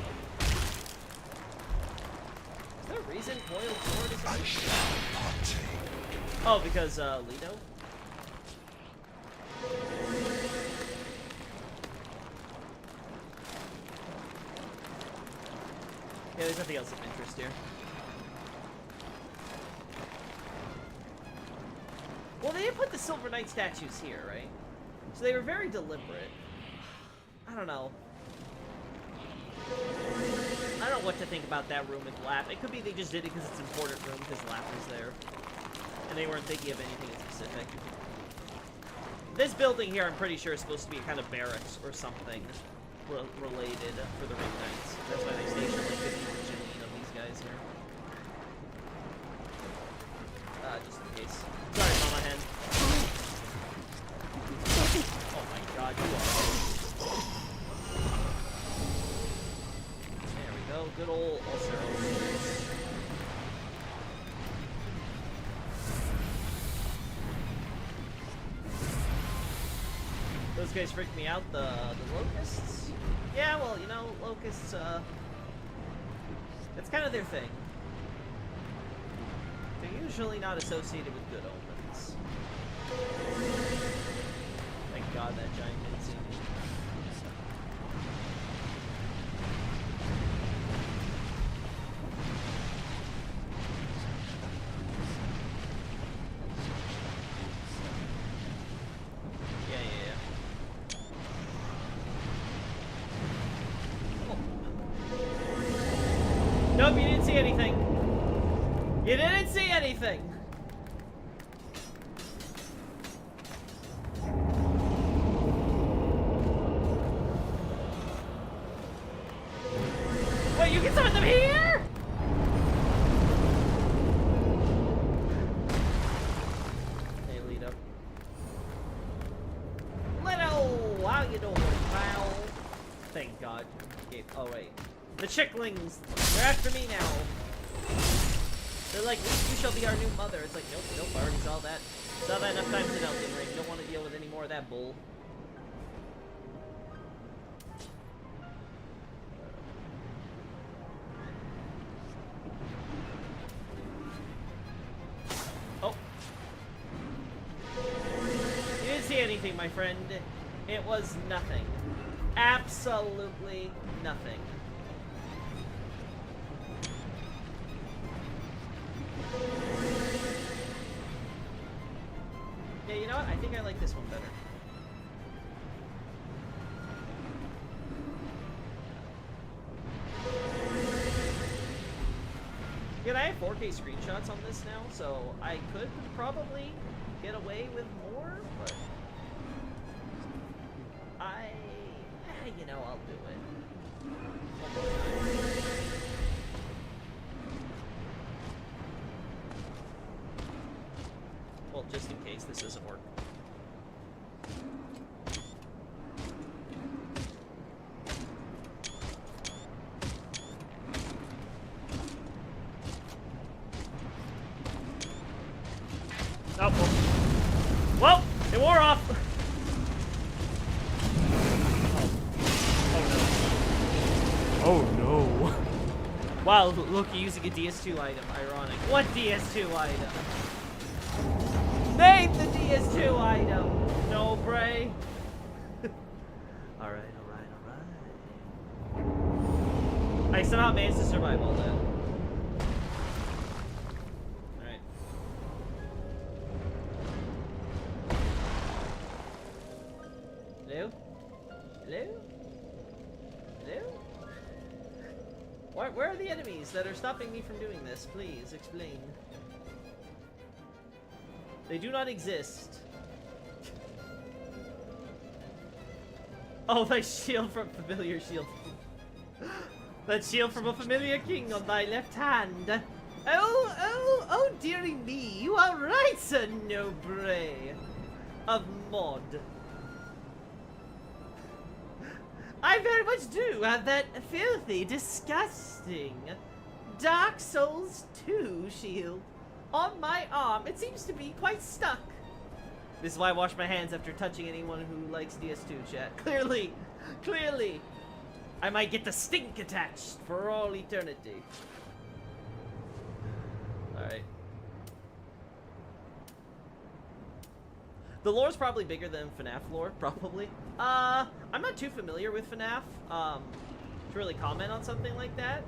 Is there a reason coiled sword is I shall partake. Oh, because, Lido? Yeah, there's nothing else of interest here. Well, they didn't put the Silver Knight statues here, right? So they were very deliberate. I don't know. I don't know what to think about that room with Lap. It could be they just did it because it's an important room because Lap was there. And they weren't thinking of anything specific. This building here, I'm pretty sure, is supposed to be a kind of barracks or something related for the Ring Knights. That's why they stationed like 50 bajillion of these guys here. Just in case. Sorry, Mama Hen. Oh my god, you are. There we go. Good old Ulcer. Those guys freaked me out, the locusts. Yeah, well, you know, locusts, that's kind of their thing. They're usually not associated with good omens. Thank God that giant didn't see me. Nope, you didn't see anything. You didn't see anything. Wait, you can summon them here? Hey, Lido. Lido, how you doing, pal? Thank God. Okay. Oh, wait. The chicklings, they're after me now. They're like, you shall be our new mother. It's like, nope, nope, I already saw that. Saw that enough times in Elden Ring. Don't want to deal with any more of that bull. Oh. You didn't see anything, my friend. It was nothing. Absolutely nothing. Yeah, you know what? I think I like this one better. Yeah, I have 4K screenshots on this now, so I could probably get away with more, but you know, I'll do it. One more time. Well, just in case this doesn't work. Oh, well, it wore off. Oh no. Wow, Loki using a DS2 item. Ironic. What DS2 item? Name the DS2 item! No, Bray. Alright. I somehow managed to survive all that. Alright. Hello? Hello? Hello? Where are the enemies that are stopping me from doing this? Please, explain. They do not exist. Oh, thy shield from familiar shield. That shield from a familiar king on thy left hand. Oh, dearie me, you are right, Sir Nobre of Mod. I very much do have that filthy, disgusting Dark Souls 2 shield on my arm. It seems to be quite stuck. This is why I wash my hands after touching anyone who likes DS2, chat. Clearly, I might get the stink attached for all eternity. Alright. The lore's probably bigger than FNAF lore, probably. I'm not too familiar with FNAF, to really comment on something like that.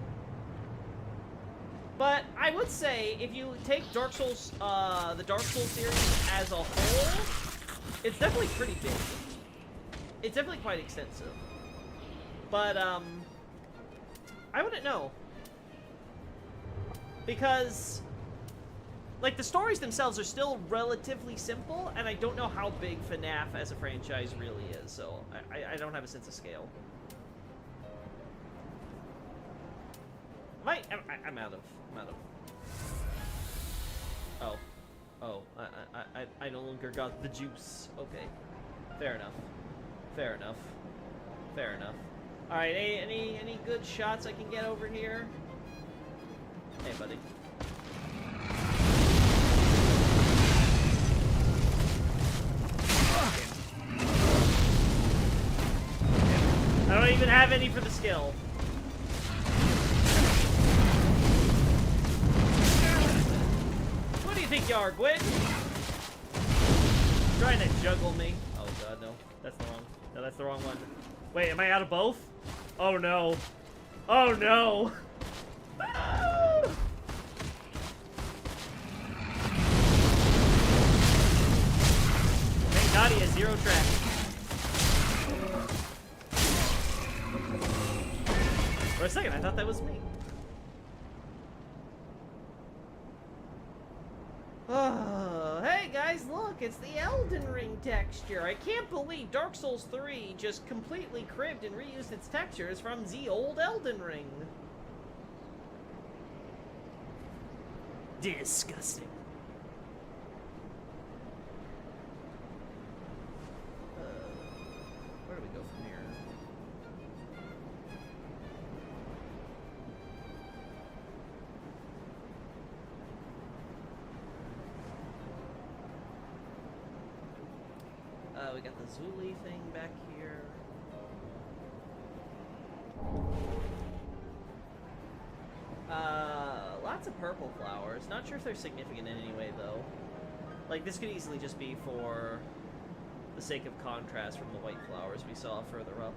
But I would say, if you take Dark Souls, the Dark Souls series as a whole, it's definitely pretty big. It's definitely quite extensive. But, I wouldn't know. Because, like, the stories themselves are still relatively simple, and I don't know how big FNAF as a franchise really is, so I don't have a sense of scale. I'm out of. Oh, I no longer got the juice. Okay, fair enough. All right, any good shots I can get over here? Hey, buddy. I don't even have any for the skill. What do you think you are, Gwyn? Trying to juggle me. Oh god, no. That's the wrong one. Wait, am I out of both? Oh no. Oh no. Thank God he has 0 track. For a second, I thought that was me. Oh, hey guys, look, it's the Elden Ring texture. I can't believe Dark Souls 3 just completely cribbed and reused its textures from the old Elden Ring. Disgusting. Where do we go from here? We got the Zuli thing back here. Lots of purple flowers. Not sure if they're significant in any way, though. Like, this could easily just be for the sake of contrast from the white flowers we saw further up.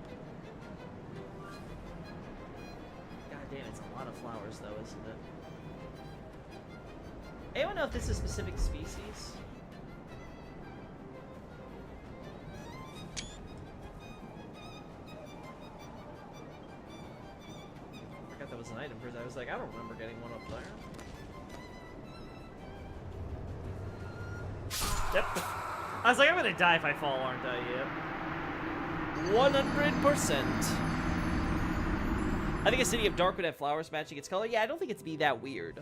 God damn, it's a lot of flowers, though, isn't it? Anyone know if this is a specific species? That was an item first. I was like, I don't remember getting one up there. Yep. I was like, I'm gonna die if I fall, aren't I? Yep. 100%. I think a City of Dark would have flowers matching its color. Yeah, I don't think it'd be that weird.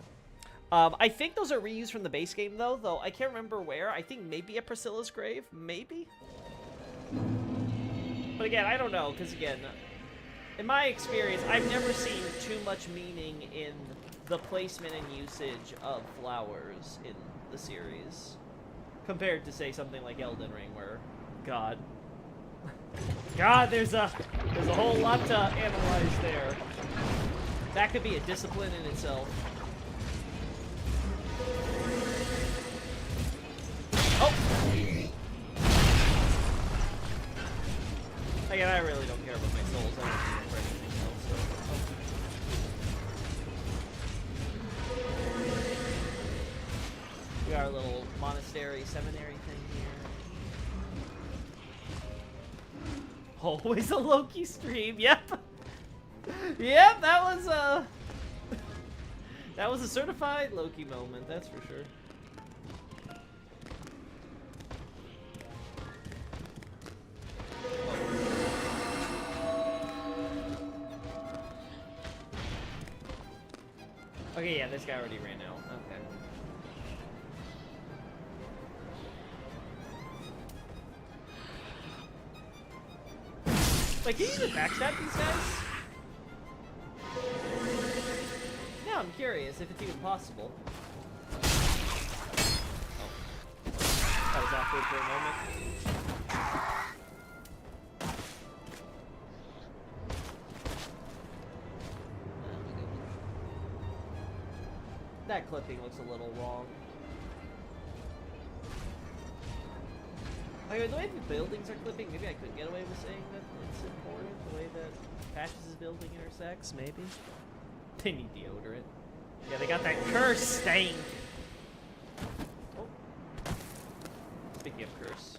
I think those are reused from the base game, though I can't remember where. I think maybe at Priscilla's grave, maybe? But again, I don't know, because again, in my experience, I've never seen too much meaning in the placement and usage of flowers in the series, compared to, say, something like Elden Ring, where, God, there's a whole lot to analyze there. That could be a discipline in itself. Oh! Again, I really don't care about my souls. I don't need it for anything else. So. We got our little monastery, seminary thing here. Always a Loki stream. Yep. Yep, that was a certified Loki moment. That's for sure. Okay, yeah, this guy already ran out. Okay. Like, can you even backstab these guys? No, I'm curious if it's even possible. Oh. That was awkward for a moment. That clipping looks a little wrong. Like, the way the buildings are clipping, maybe I could get away with saying that it's important. The way that Patches' building intersects, maybe. They need deodorant. Yeah, they got that curse stain. Oh. Speaking of curse.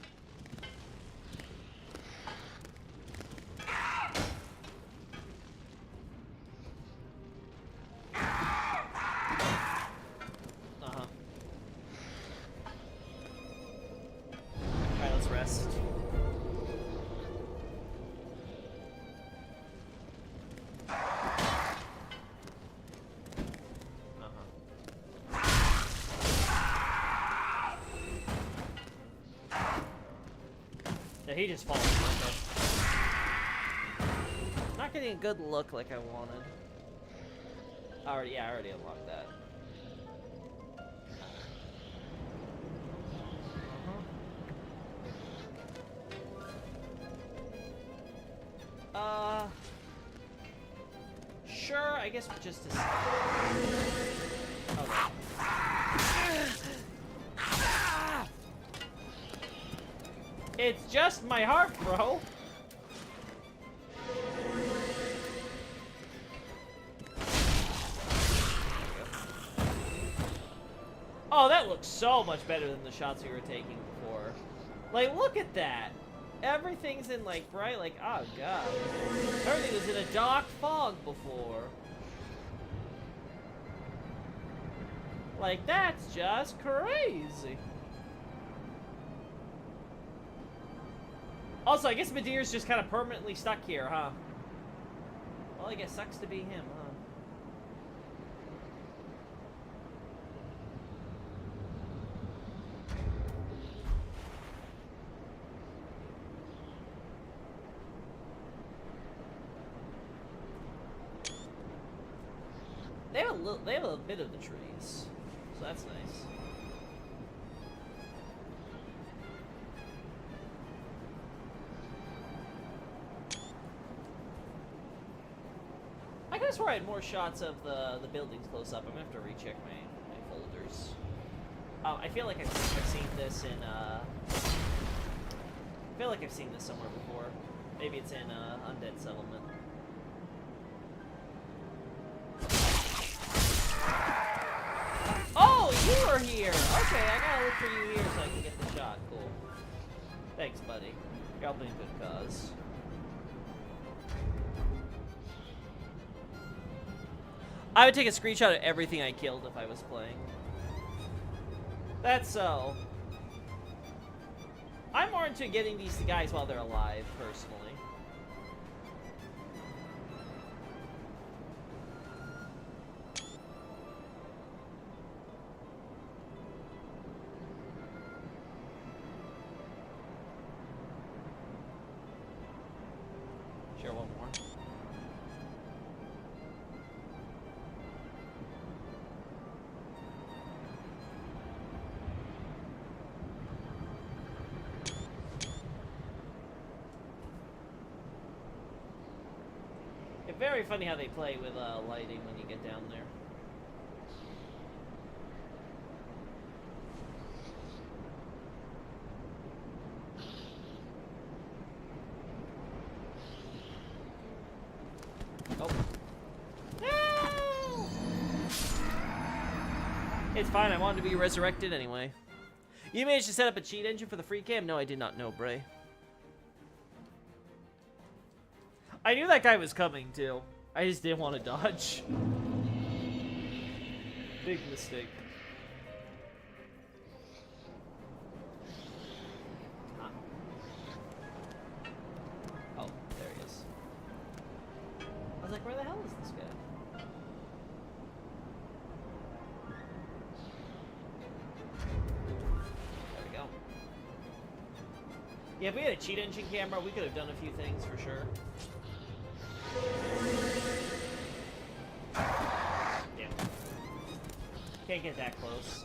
Alright, let's rest. Yeah, he just falls. Not getting a good look like I wanted. I already unlocked that. Sure, I guess just to... Okay. It's just my heart, bro. Oh, that looks so much better than the shots we were taking before. Like, look at that. Everything's in, like, bright, like, oh, God. Everything was in a dark fog before. Like, that's just crazy. Also, I guess Midir's just kind of permanently stuck here, huh? Well, I guess sucks to be him, huh? They have a bit of the trees, so that's nice. I could've swore I had more shots of the buildings close up. I'm gonna have to recheck my folders. I feel like I've seen this in I feel like I've seen this somewhere before. Maybe it's in Undead Settlement. Oh, you are here! Okay, I gotta look for you here so I can get the shot. Cool. Thanks, buddy. You're helping a good cause. I would take a screenshot of everything I killed if I was playing. That's so. I'm more into getting these guys while they're alive, personally. Sure, one more. It's very funny how they play with lighting when you get down there. Oh. No! It's fine, I wanted to be resurrected anyway. You managed to set up a cheat engine for the free cam? No, I did not know, Bray. I knew that guy was coming, too. I just didn't want to dodge. Big mistake. Huh. Oh, there he is. I was like, where the hell is this guy? Yeah, if we had a cheat engine camera, we could have done a few things for sure. Damn. Can't get that close.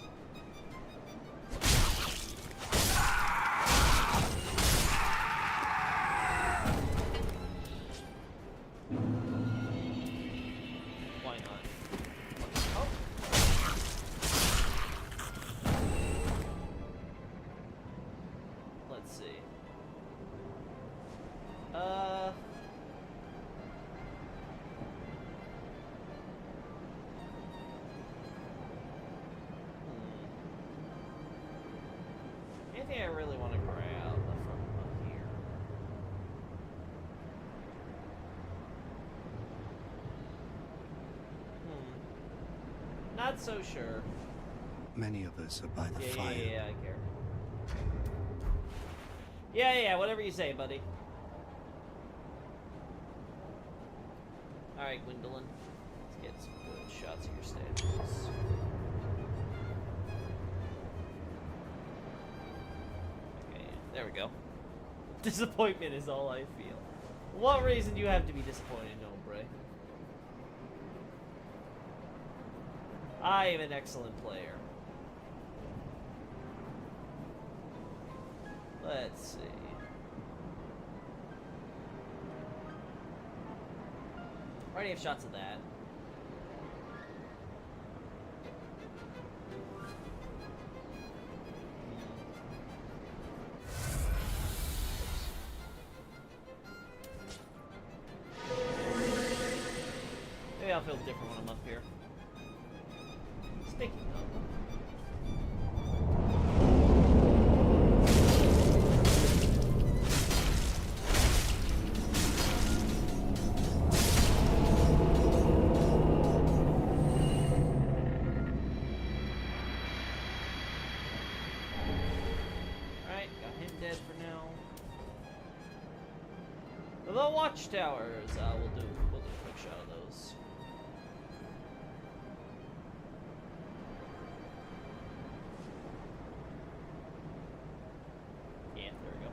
Why not? Oh. Let's see. Anything I really want to grab from here? Not so sure. Many of us are by the fire. Yeah, I care. Yeah, whatever you say, buddy. Alright, Gwendolyn. Let's get some good shots of your statues. Okay, there we go. Disappointment is all I feel. What reason do you have to be disappointed, Ombre? I am an excellent player. Let's see. Already have shots of that. Maybe I'll feel different when I'm up here. Speaking of. The watchtowers. We'll do a quick shot of those. Yeah, there we go.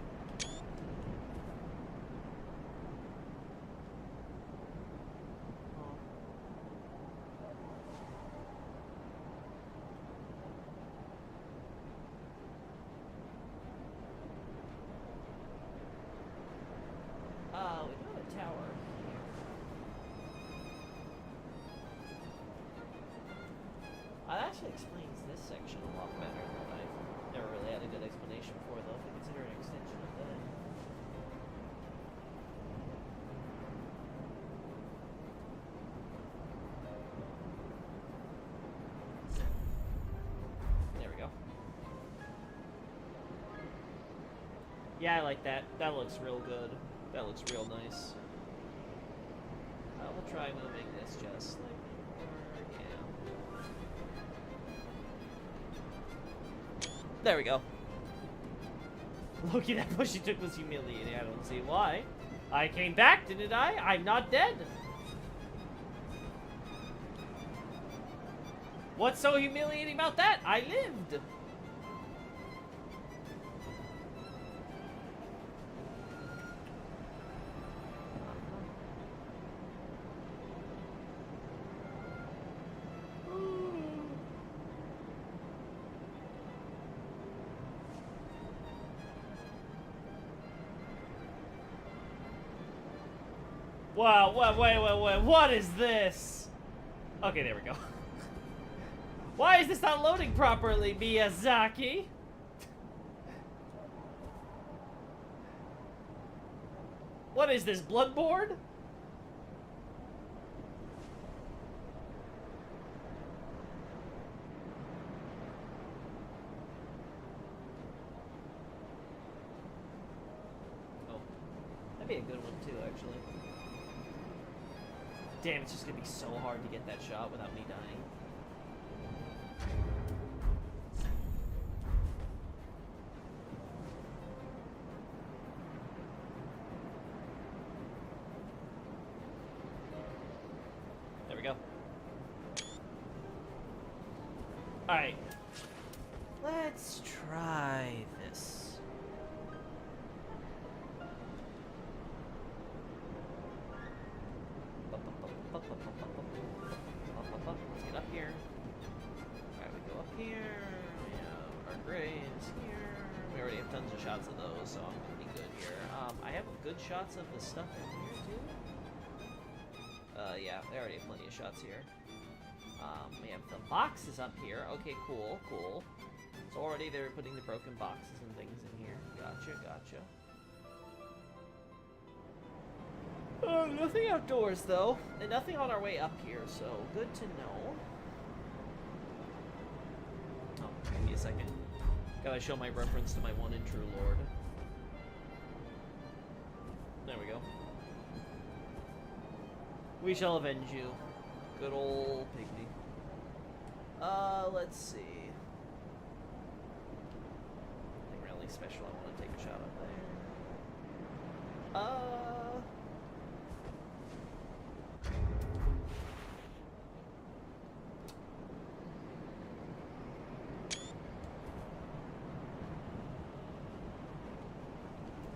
We do have a tower here. That actually explains this section a lot better than I've never really had a good explanation for, though, if you consider an extension of that. There we go. Yeah, I like that. That looks real good. That looks real nice. We'll try moving this just slightly more. Yeah. There we go. Loki, that push you took was humiliating. I don't see why. I came back, didn't I? I'm not dead. What's so humiliating about that? I lived. Wow, wait, what is this? Okay, there we go. Why is this not loading properly, Miyazaki? What is this, Bloodborne? Oh, that'd be a good one too, actually. Damn, it's just gonna be so hard to get that shot without me dying. There we go. Alright. Let's try this. shots of the stuff in here too? Yeah, they already have plenty of shots here. We have the boxes up here. Okay, cool, cool. So already they're putting the broken boxes and things in here. Gotcha, gotcha. Nothing outdoors though, and nothing on our way up here, so good to know. Oh, give me a second. Gotta show my reference to my one and true lord. There we go. We shall avenge you. Good old pygmy. Let's see. Nothing really special I want to take a shot up there.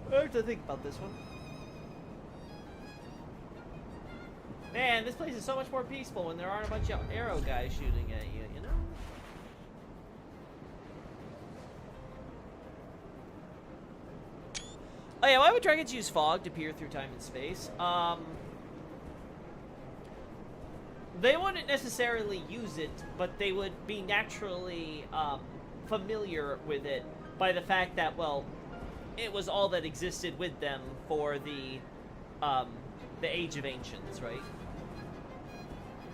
I have to think about this one. Man, this place is so much more peaceful when there aren't a bunch of arrow guys shooting at you, you know? Oh yeah, why would dragons use fog to peer through time and space? They wouldn't necessarily use it, but they would be naturally familiar with it by the fact that, well, it was all that existed with them for the Age of Ancients, right?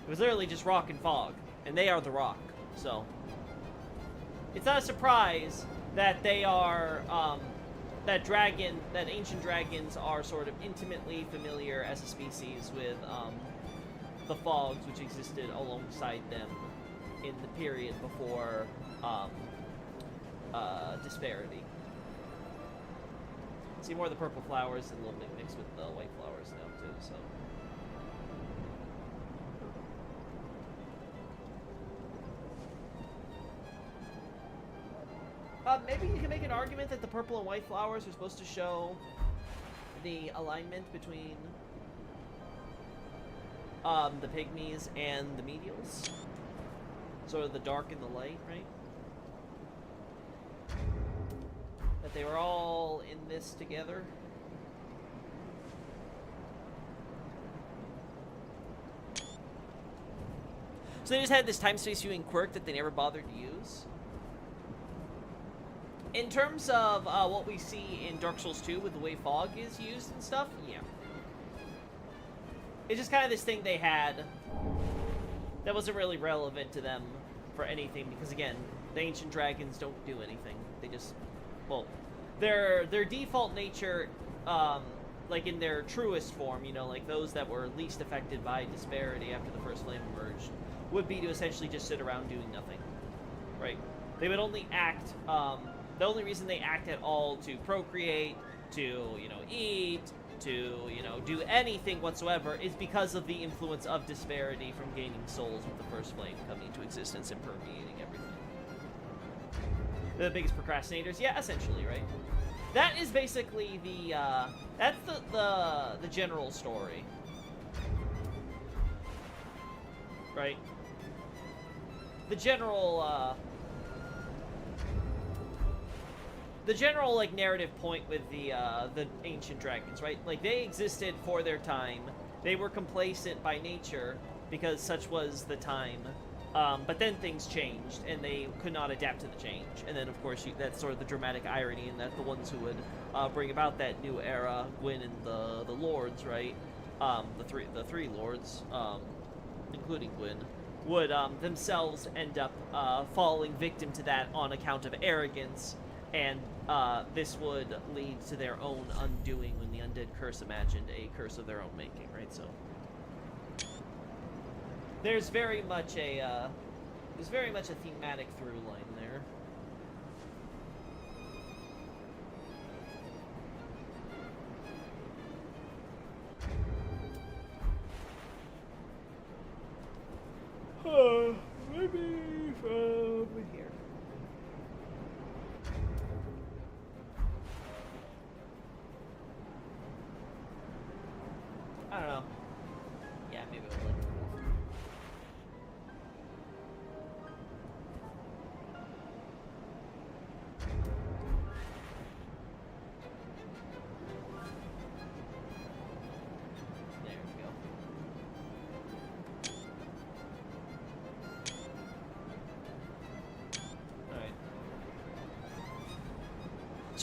It was literally just rock and fog, and they are the rock, so it's not a surprise that they are that ancient dragons are sort of intimately familiar as a species with the fogs which existed alongside them in the period before disparity. See more of the purple flowers and a little bit mixed with the white flowers now too, so. Maybe you can make an argument that the purple and white flowers are supposed to show the alignment between the pygmies and the medials. Sort of the dark and the light, right? That they were all in this together. So they just had this time-space viewing quirk that they never bothered to use. In terms of what we see in Dark Souls 2 with the way fog is used and stuff, yeah. It's just kind of this thing they had that wasn't really relevant to them for anything, because again, the ancient dragons don't do anything. They just, well, their default nature, like in their truest form, you know, like those that were least affected by disparity after the first flame emerged, would be to essentially just sit around doing nothing, right? They would only act, the only reason they act at all to procreate, to, you know, eat, to, you know, do anything whatsoever is because of the influence of disparity from gaining souls with the first flame coming into existence and permeating everything. The biggest procrastinators, yeah, essentially, right? That is basically the, that's the general story. Right? The general, like, narrative point with the ancient dragons, right? Like, they existed for their time. They were complacent by nature because such was the time. But then things changed, and they could not adapt to the change. And then, of course, that's sort of the dramatic irony in that the ones who would bring about that new era, Gwyn and the lords, right? The three lords, including Gwyn, would themselves end up falling victim to that on account of arrogance, and this would lead to their own undoing when the undead curse imagined a curse of their own making, right? So there's very much a thematic through line there. Maybe from here. I don't know. Yeah, maybe we'll like.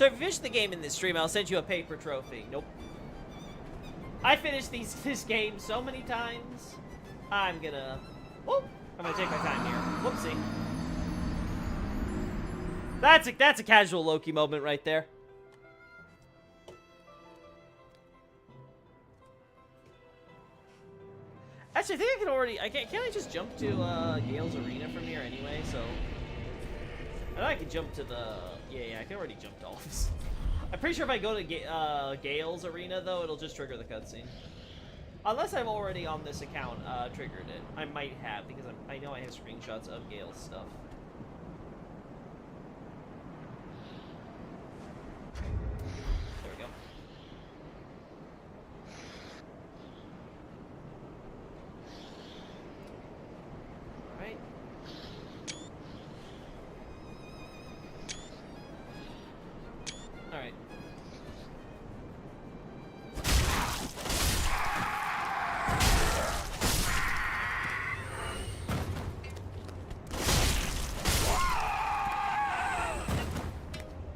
So if you finish the game in this stream, I'll send you a paper trophy. Nope. I finished this game so many times. I'm gonna take my time here. Whoopsie. That's a casual Loki moment right there. Actually, I think I can can't I just jump to Gale's Arena from here anyway, so I know I can jump to the yeah, I can already jump to all this. I'm pretty sure if I go to Gale's Arena though, it'll just trigger the cutscene. Unless I've already on this account triggered it. I might have because I know I have screenshots of Gale's stuff. There we go. Alright. Alright.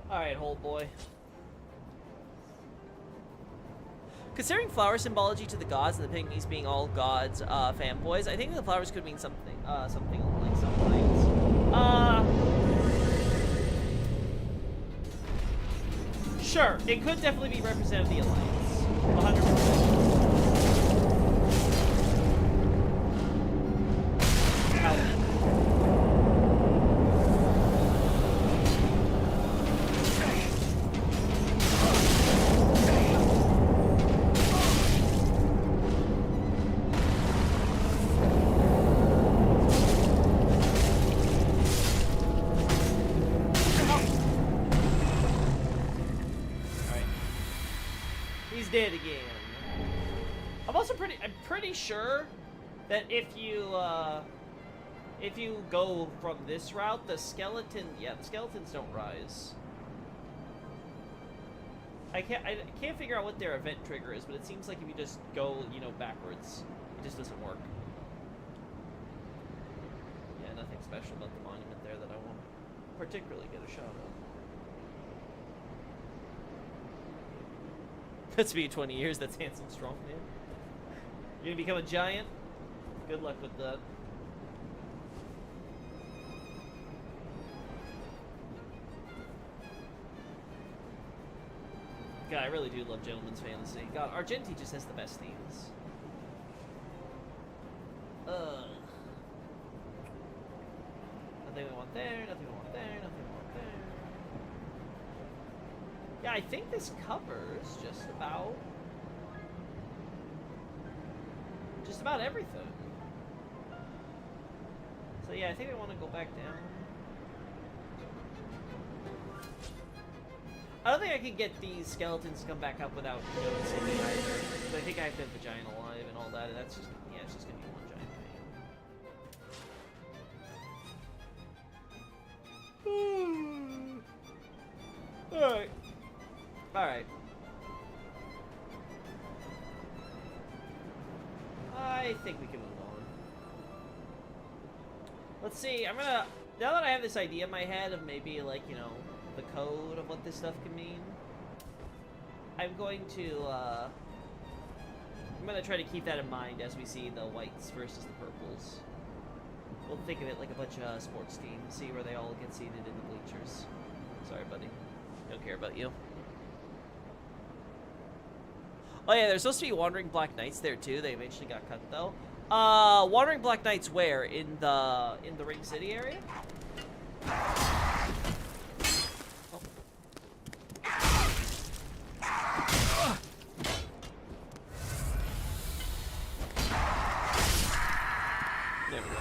Alright, whole boy. Considering flower symbology to the gods and the pygmies being all gods fanboys, I think the flowers could mean something like some things. Sure, it could definitely be representative of the Alliance. 100%. Dead again. I'm pretty sure that if you go from this route, the skeletons don't rise. I can't figure out what their event trigger is, but it seems like if you just go, backwards, it just doesn't work. Yeah, nothing special about the monument there that I won't particularly get a shot of. That's me in 20 years, that's handsome strong man. You're gonna become a giant? Good luck with that. God, I really do love Gentleman's Fantasy. God, Argenti just has the best themes. Nothing we want there, nothing we want there, nothing we want there. Yeah, I think this covers just about everything. So yeah, I think we want to go back down. I don't think I can get these skeletons to come back up without noticing me either. So I think I have to have the giant alive and all that, and that's just, yeah, it's just gonna be one giant pain. Alright. Alright. I think we can move on. Let's see, I'm gonna... Now that I have this idea in my head of maybe, like, the code of what this stuff can mean, I'm going to try to keep that in mind as we see the whites versus the purples. We'll think of it like a bunch of sports teams, see where they all get seated in the bleachers. Sorry, buddy. Don't care about you. Oh yeah, there's supposed to be Wandering Black Knights there too. They eventually got cut though. Wandering Black Knights where? In the Ring City area? Oh. There we go.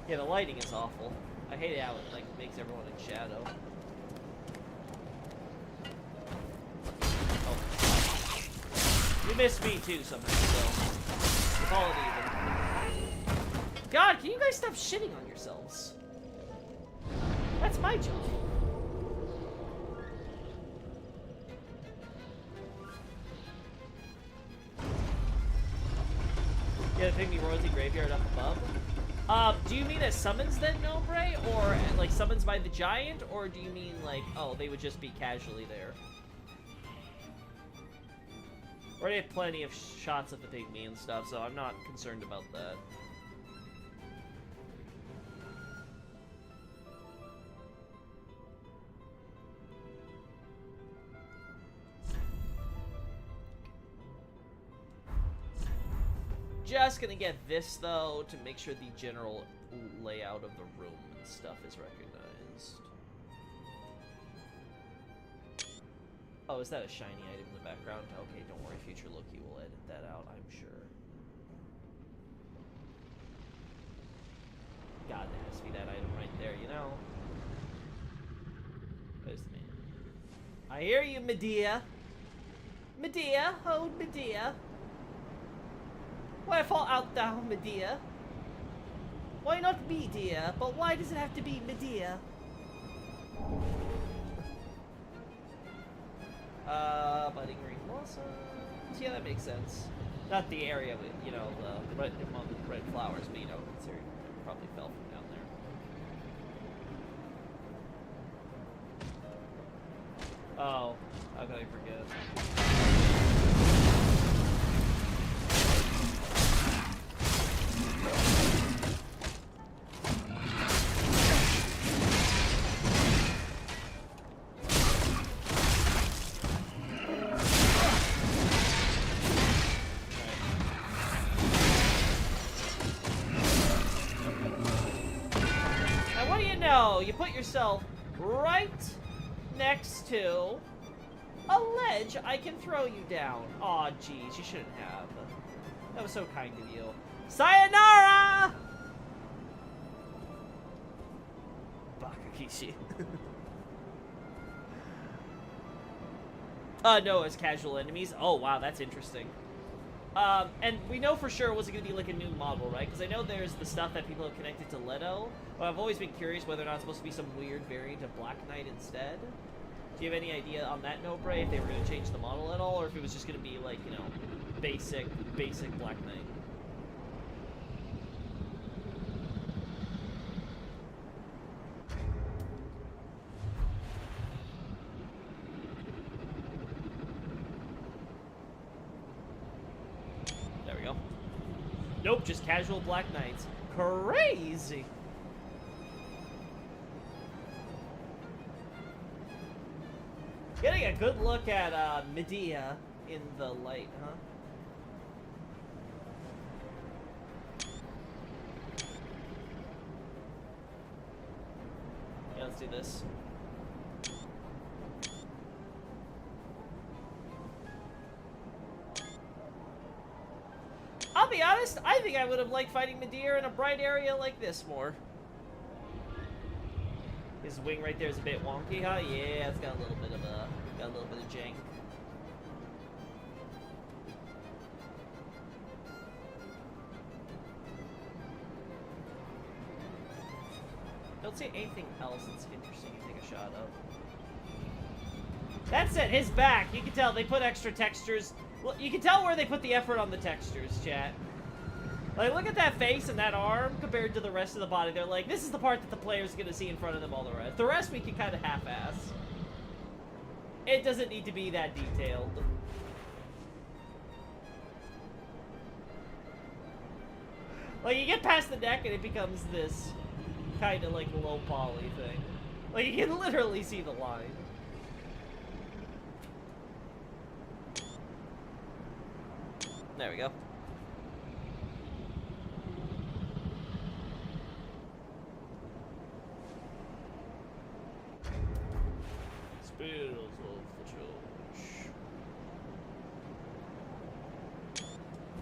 Yeah, the lighting is awful. I hate how it makes everyone in shadow. Oh. You missed me too somehow, so we'll call it even. God, can you guys stop shitting on yourselves? That's my job. Pygmy royalty graveyard up above. Do you mean as summons then, Nobre? Or like summons by the giant? Or do you mean like, oh, they would just be casually there? Or they have plenty of shots at the Pygmy and stuff, so I'm not concerned about that. Just gonna get this though to make sure the general layout of the room and stuff is recognized. Oh, is that a shiny item in the background? Okay, don't worry, future Loki will edit that out, I'm sure. God, there has to be that item right there, you know? Where's the man? I hear you, Medea. Medea, oh Medea. Wherefore art thou, Medea? Why not me, dear? But why does it have to be Medea? Budding green blossoms. Yeah, that makes sense. Not the area, but, you know, the red, among the red flowers, but, you know, considering it probably fell from down there. Oh, how could I forget? You put yourself right next to a ledge I can throw you down. Aw, geez, you shouldn't have. That was so kind of you. Sayonara! Bakakishi. No, as casual enemies. Oh, wow, that's interesting. And we know for sure it wasn't going to be like a new model, right? Because I know there's the stuff that people have connected to Leto, but I've always been curious whether or not it's supposed to be some weird variant of Black Knight instead. Do you have any idea on that, Nobre, if they were going to change the model at all, or if it was just going to be like, you know, basic Black Knight? Nope, just casual Black Knights. Crazy! Getting a good look at Medea in the light, huh? Yeah, let's do this. I'll be honest, I think I would have liked fighting Medea in a bright area like this more. His wing right there is a bit wonky, huh? Yeah, it's got a little bit of jank. Don't see anything else that's interesting to take a shot of. That's it, his back. You can tell they put extra textures. Well, you can tell where they put the effort on the textures, chat. Like, look at that face and that arm compared to the rest of the body. They're like, this is the part that the player's gonna see in front of them all the rest. The rest we can kind of half-ass. It doesn't need to be that detailed. Like, you get past the neck and it becomes this kind of, like, low-poly thing. Like, you can literally see the line. There we go. Spills of the Church.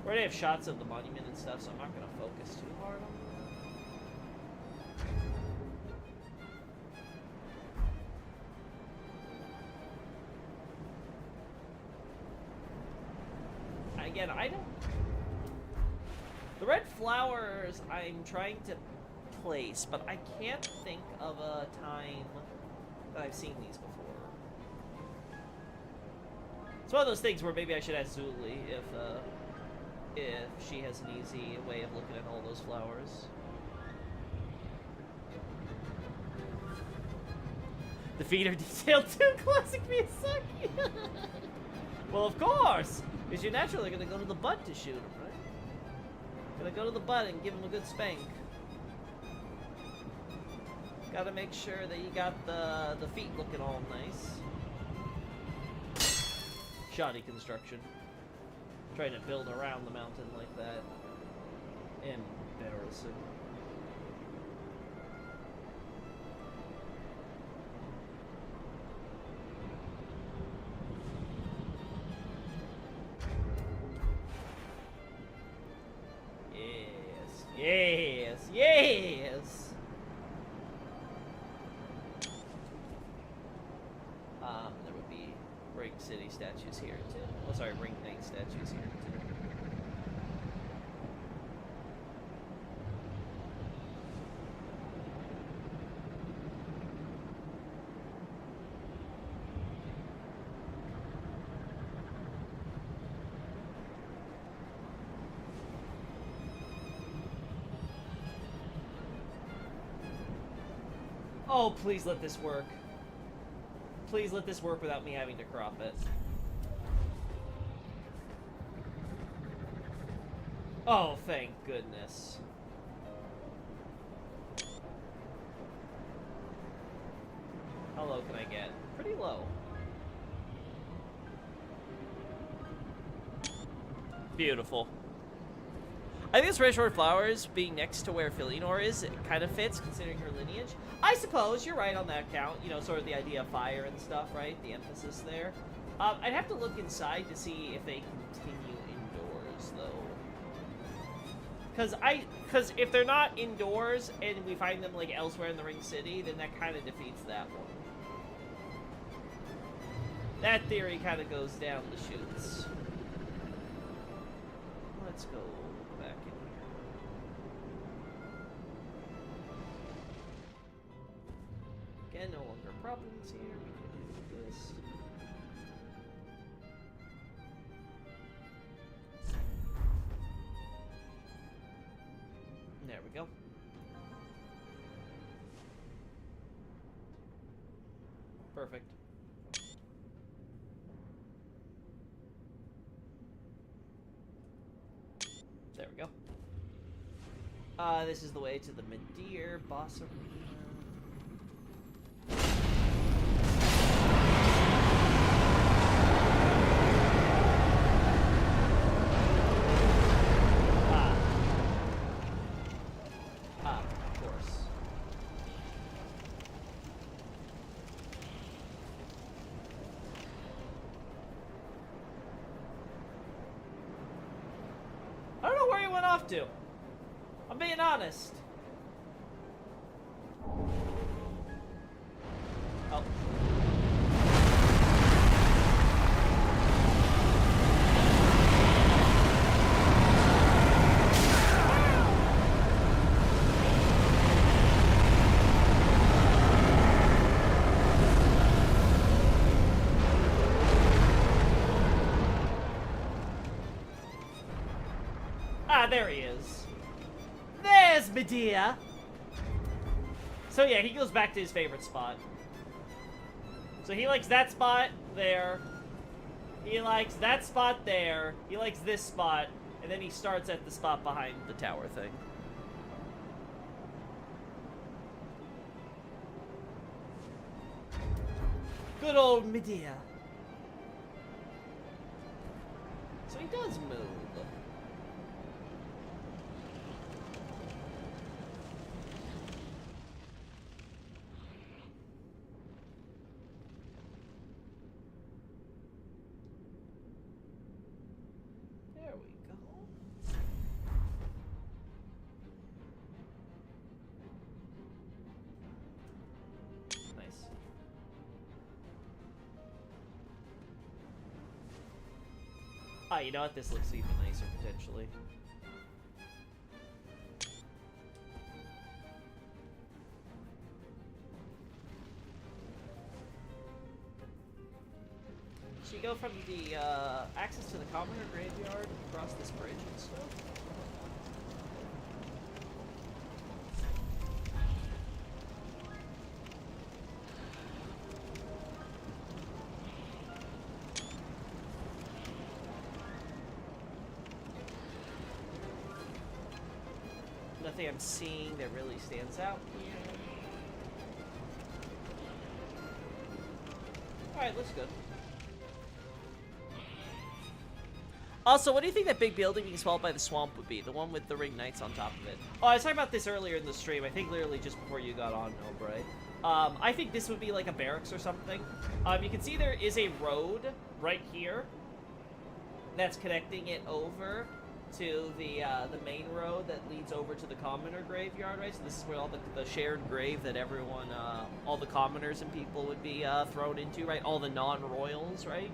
We already have shots of the monument and stuff, so I'm not going to focus too hard on that. Again, I don't... The red flowers I'm trying to place, but I can't think of a time that I've seen these before. It's one of those things where maybe I should ask Zuli if if she has an easy way of looking at all those flowers. The feet are detailed too. Classic Miyazaki. Well, of course, because you're naturally gonna go to the butt to shoot him, right? Gonna go to the butt and give him a good spank. Gotta make sure that you got the feet looking all nice. Shoddy construction. Trying to build around the mountain like that. Embarrassing. Yes, yes! There would be Ring City statues here too. Oh, sorry, Ring Knight statues here too. Oh, please let this work. Please let this work without me having to crop it. Oh, thank goodness. How low can I get? Pretty low. Beautiful. I think this Red Short Flowers being next to where Felinor is, it kind of fits considering her lineage. I suppose you're right on that count. You know, sort of the idea of fire and stuff, right? The emphasis there. I'd have to look inside to see if they continue indoors, though. Because if they're not indoors and we find them like elsewhere in the Ring City, then that kind of defeats that one. That theory kind of goes down the chutes. Let's go back in here. Again, no longer problems here. We can do this. There we go. Perfect. There we go. This is the way to the Midir boss arena. Of course. I don't know where he went off to. I'm being honest. Oh. Ah, there he is. There's Medea. So yeah, he goes back to his favorite spot. So he likes that spot there. He likes that spot there. He likes this spot. And then he starts at the spot behind the tower thing. Good old Medea. So he does move. There we go. Nice. Ah, you know what? This looks even nicer potentially. So you go from the access to the commoner graveyard across this bridge and stuff. Nothing I'm seeing that really stands out here. Alright, looks good. Also, what do you think that big building being swallowed by the swamp would be? The one with the ring knights on top of it. Oh, I was talking about this earlier in the stream. I think literally just before you got on, Obrey. I think this would be like a barracks or something. You can see there is a road right here that's connecting it over to the main road that leads over to the commoner graveyard, right? So this is where all the shared grave that everyone, all the commoners and people would be thrown into, right? All the non-royals, right?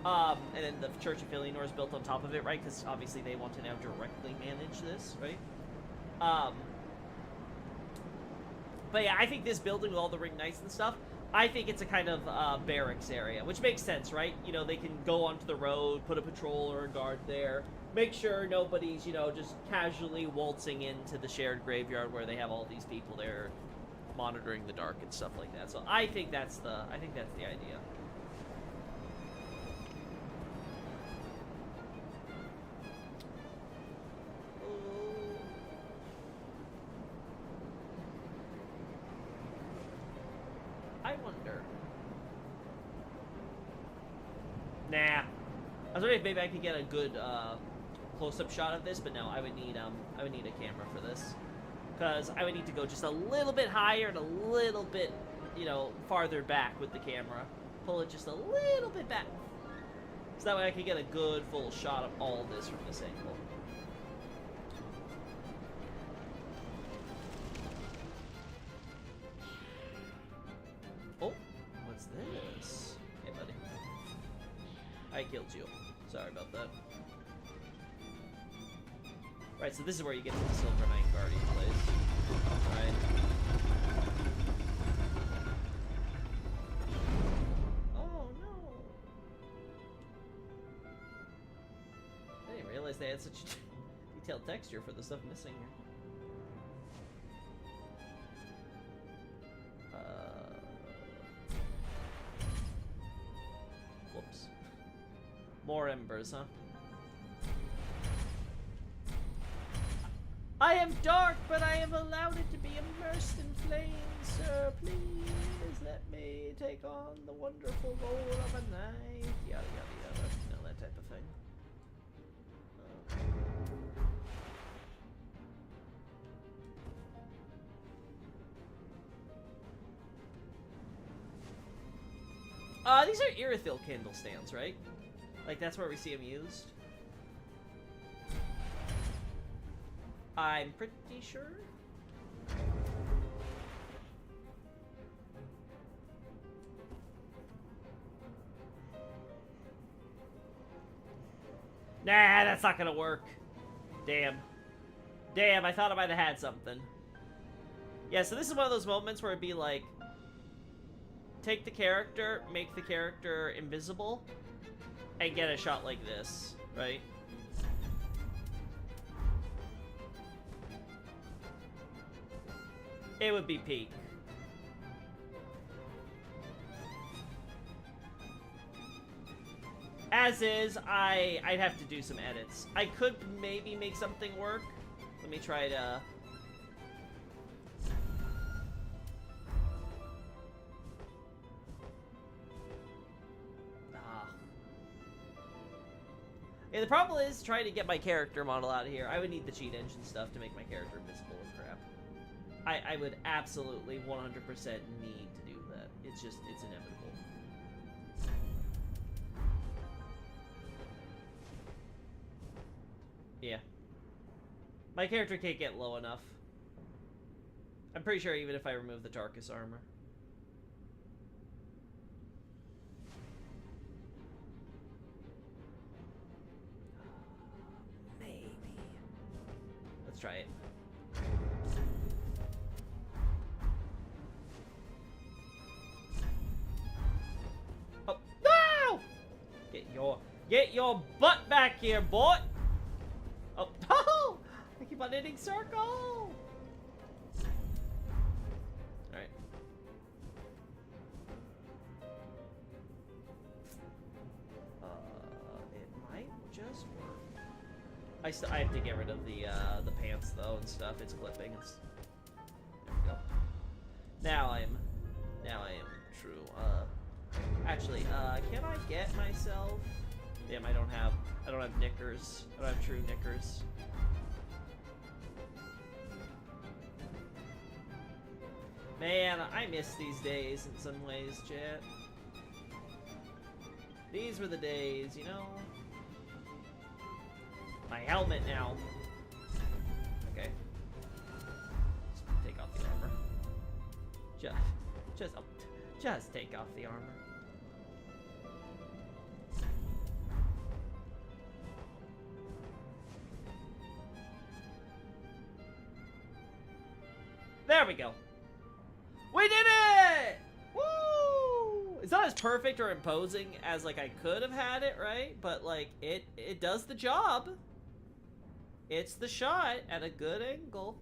And then the Church of Philionor is built on top of it, right? Because obviously they want to now directly manage this, right? But yeah, I think this building with all the ring knights and stuff, I think it's a kind of barracks area, which makes sense, right? You know, they can go onto the road, put a patrol or a guard there, make sure nobody's, you know, just casually waltzing into the shared graveyard where they have all these people there monitoring the dark and stuff like that. So I think that's the idea. I wonder. Nah. I was wondering if maybe I could get a good close-up shot of this, but no, I would need a camera for this, because I would need to go just a little bit higher and a little bit, you know, farther back with the camera. Pull it just a little bit back, so that way I could get a good full shot of all this from this angle. Oh, what's this? Hey, buddy. I killed you. Sorry about that. Right, so this is where you get to the Silver Knight Guardian place. Right. Oh, no. I didn't realize they had such a detailed texture for the stuff missing here. Whoops. More embers, huh? I am dark, but I have allowed it to be immersed in flames, sir. Please let me take on the wonderful role of a knight. Yada, yada, yada. You know, that type of thing. These are Irithyll candle stands, right? Like, that's where we see them used. I'm pretty sure. Nah, that's not gonna work. Damn. Damn, I thought I might have had something. Yeah, so this is one of those moments where it'd be like, take the character, make the character invisible, and get a shot like this, right? It would be peak. As is, I'd have to do some edits. I could maybe make something work. Let me try to... Yeah, the problem is trying to get my character model out of here. I would need the cheat engine stuff to make my character invisible and crap. I would absolutely 100% need to do that. It's inevitable. Yeah. My character can't get low enough. I'm pretty sure even if I remove the Tarkus armor. Maybe. Let's try it. Oh, no! Get your butt back here, boy! Oh, oh! I keep on hitting circle! Alright. It might just work. I have to get rid of the pants though and stuff. It's clipping. It's... There we go. Now I am true. Actually, can I get myself? Damn, I don't have knickers. I don't have true knickers. Man, I miss these days in some ways, chat. These were the days, you know? My helmet now. Okay. Just take off the armor. Just take off the armor. There we go. We did it! Woo! It's not as perfect or imposing as like I could have had it, right? But like it does the job. It's the shot at a good angle.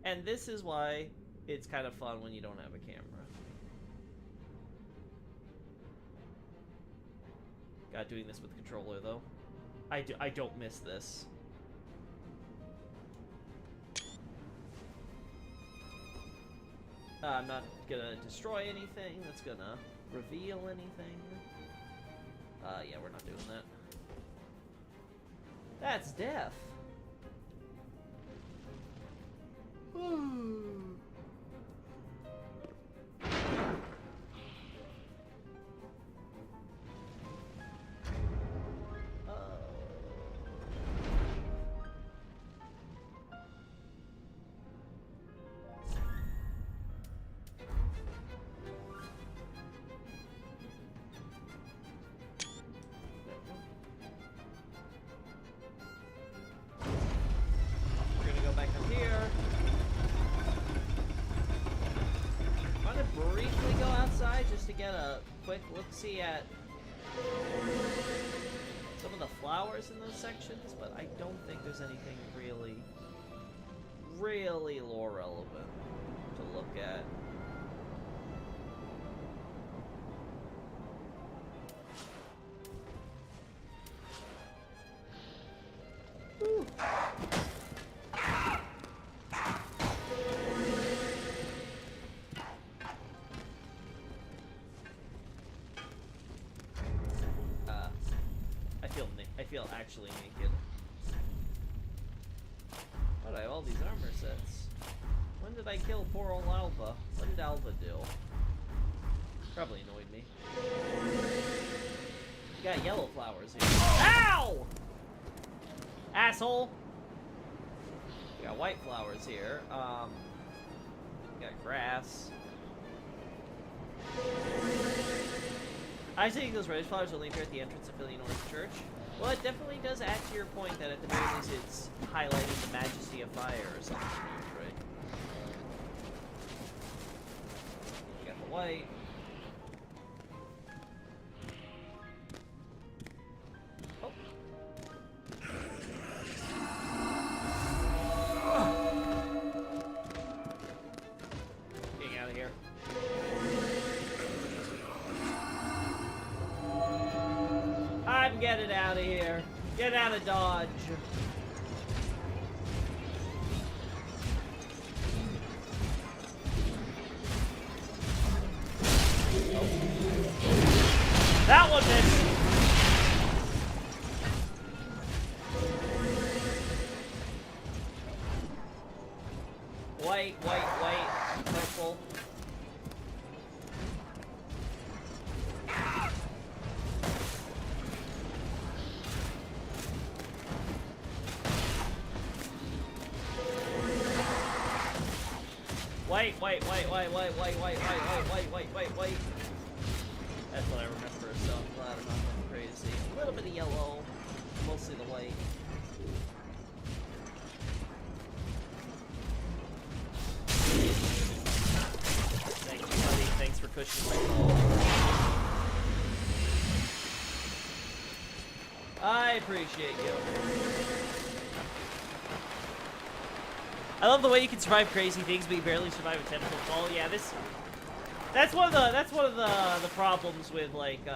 And this is why it's kind of fun when you don't have a camera. God, doing this with the controller though. I don't miss this. I'm not gonna destroy anything that's gonna reveal anything. Yeah, we're not doing that. That's death. Just to get a quick look-see at some of the flowers in those sections, but I don't think there's anything really lore relevant to look at. Whew. I feel actually naked. But I have all these armor sets. When did I kill poor old Alva? What did Alva do? Probably annoyed me. You got yellow flowers here. Ow! Asshole! You got white flowers here. You got grass. I think those rose flowers only appear at the entrance of Philly North Church. Well, it definitely does add to your point that at the very least it's highlighting the majesty of fire or something, right? You got the white. Oh. Getting out of here. I'm getting out of here. Get out of Dodge. Oh. That one missed. White, purple. White. That's what I remember, so I'm glad I'm not going crazy. A little bit of yellow, mostly the white. Thank you, buddy. Thanks for cushioning my fall. I appreciate you. I love the way you can survive crazy things, but you barely survive a tentacle fall. Yeah, that's one of the problems with like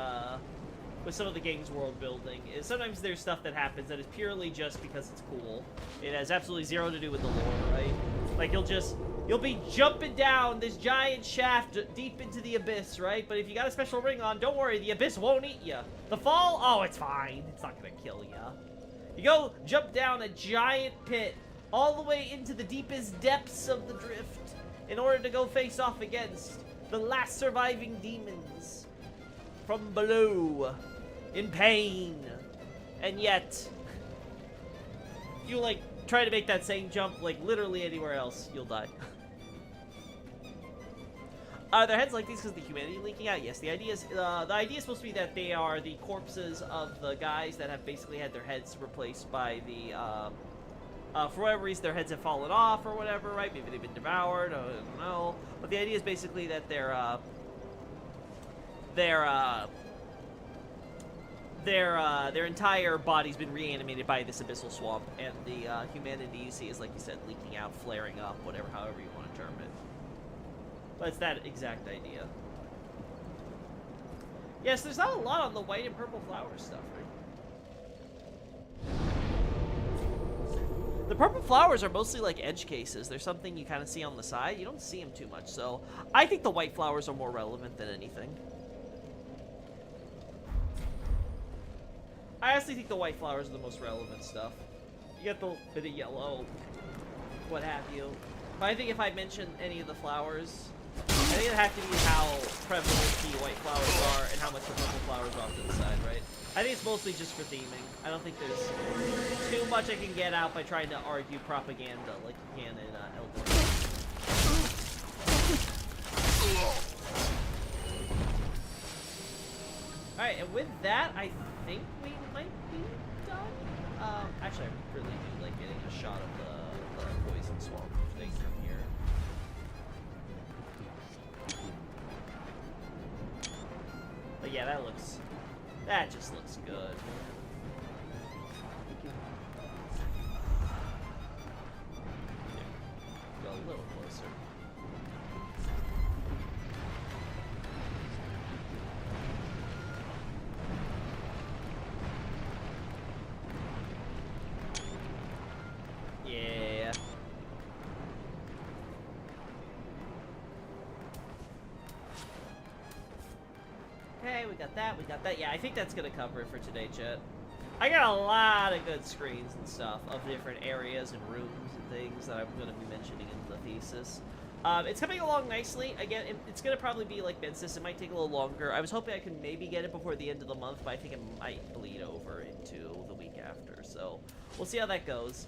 with some of the game's world building is sometimes there's stuff that happens that is purely just because it's cool. It has absolutely zero to do with the lore, right? Like you'll be jumping down this giant shaft deep into the abyss, right? But if you got a special ring on, don't worry, the abyss won't eat you. The fall, oh, it's fine. It's not gonna kill you. You go jump down a giant pit all the way into the deepest depths of the drift in order to go face off against the last surviving demons from below in pain. And yet, you like try to make that same jump like literally anywhere else, you'll die. Are their heads like these because of the humanity leaking out? Yes, the idea is supposed to be that they are the corpses of the guys that have basically had their heads replaced by the for whatever reason their heads have fallen off or whatever, right? Maybe they've been devoured, I don't know. But the idea is basically that their entire body's been reanimated by this abyssal swamp, and the humanity you see is, like you said, leaking out, flaring up, however you want to term it. But it's that exact idea. Yes, there's not a lot on the white and purple flower stuff, right? The purple flowers are mostly like edge cases. There's something you kind of see on the side. You don't see them too much, so I think the white flowers are more relevant than anything. I honestly think the white flowers are the most relevant stuff. You got the bit of yellow, what have you. But I think if I mention any of the flowers, I think it'd have to be how prevalent the white flowers are and how much the purple flowers are off to the side, right? I think it's mostly just for theming. I don't think there's too much I can get out by trying to argue propaganda like you can in Elden Ring. Alright, and with that, I think we might be done. Actually, I really do like getting a shot of the poison swamp thing from here. But yeah, that just looks good. Go a little closer. Yeah. Okay, we got that. Yeah, I think that's gonna cover it for today, chat. I got a lot of good screens and stuff of different areas and rooms and things that I'm gonna be mentioning in the thesis. It's coming along nicely. Again, it's gonna probably be like Bensis. It might take a little longer. I was hoping I could maybe get it before the end of the month, but I think it might bleed over into the week after. So we'll see how that goes.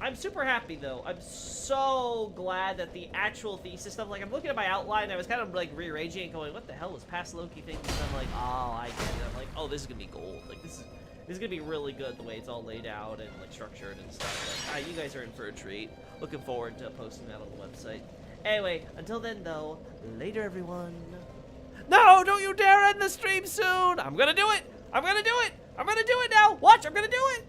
I'm super happy though. I'm so glad that the actual thesis stuff, like I'm looking at my outline, I was kind of like rearranging and going, what the hell is past Loki things? And I'm like, oh, I get it. I'm like, oh, this is gonna be gold. Like this is gonna be really good the way it's all laid out and like structured and stuff. Like, you guys are in for a treat. Looking forward to posting that on the website. Anyway, until then though, later everyone. No, don't you dare end the stream soon! I'm gonna do it! I'm gonna do it! I'm gonna do it now! Watch, I'm gonna do it!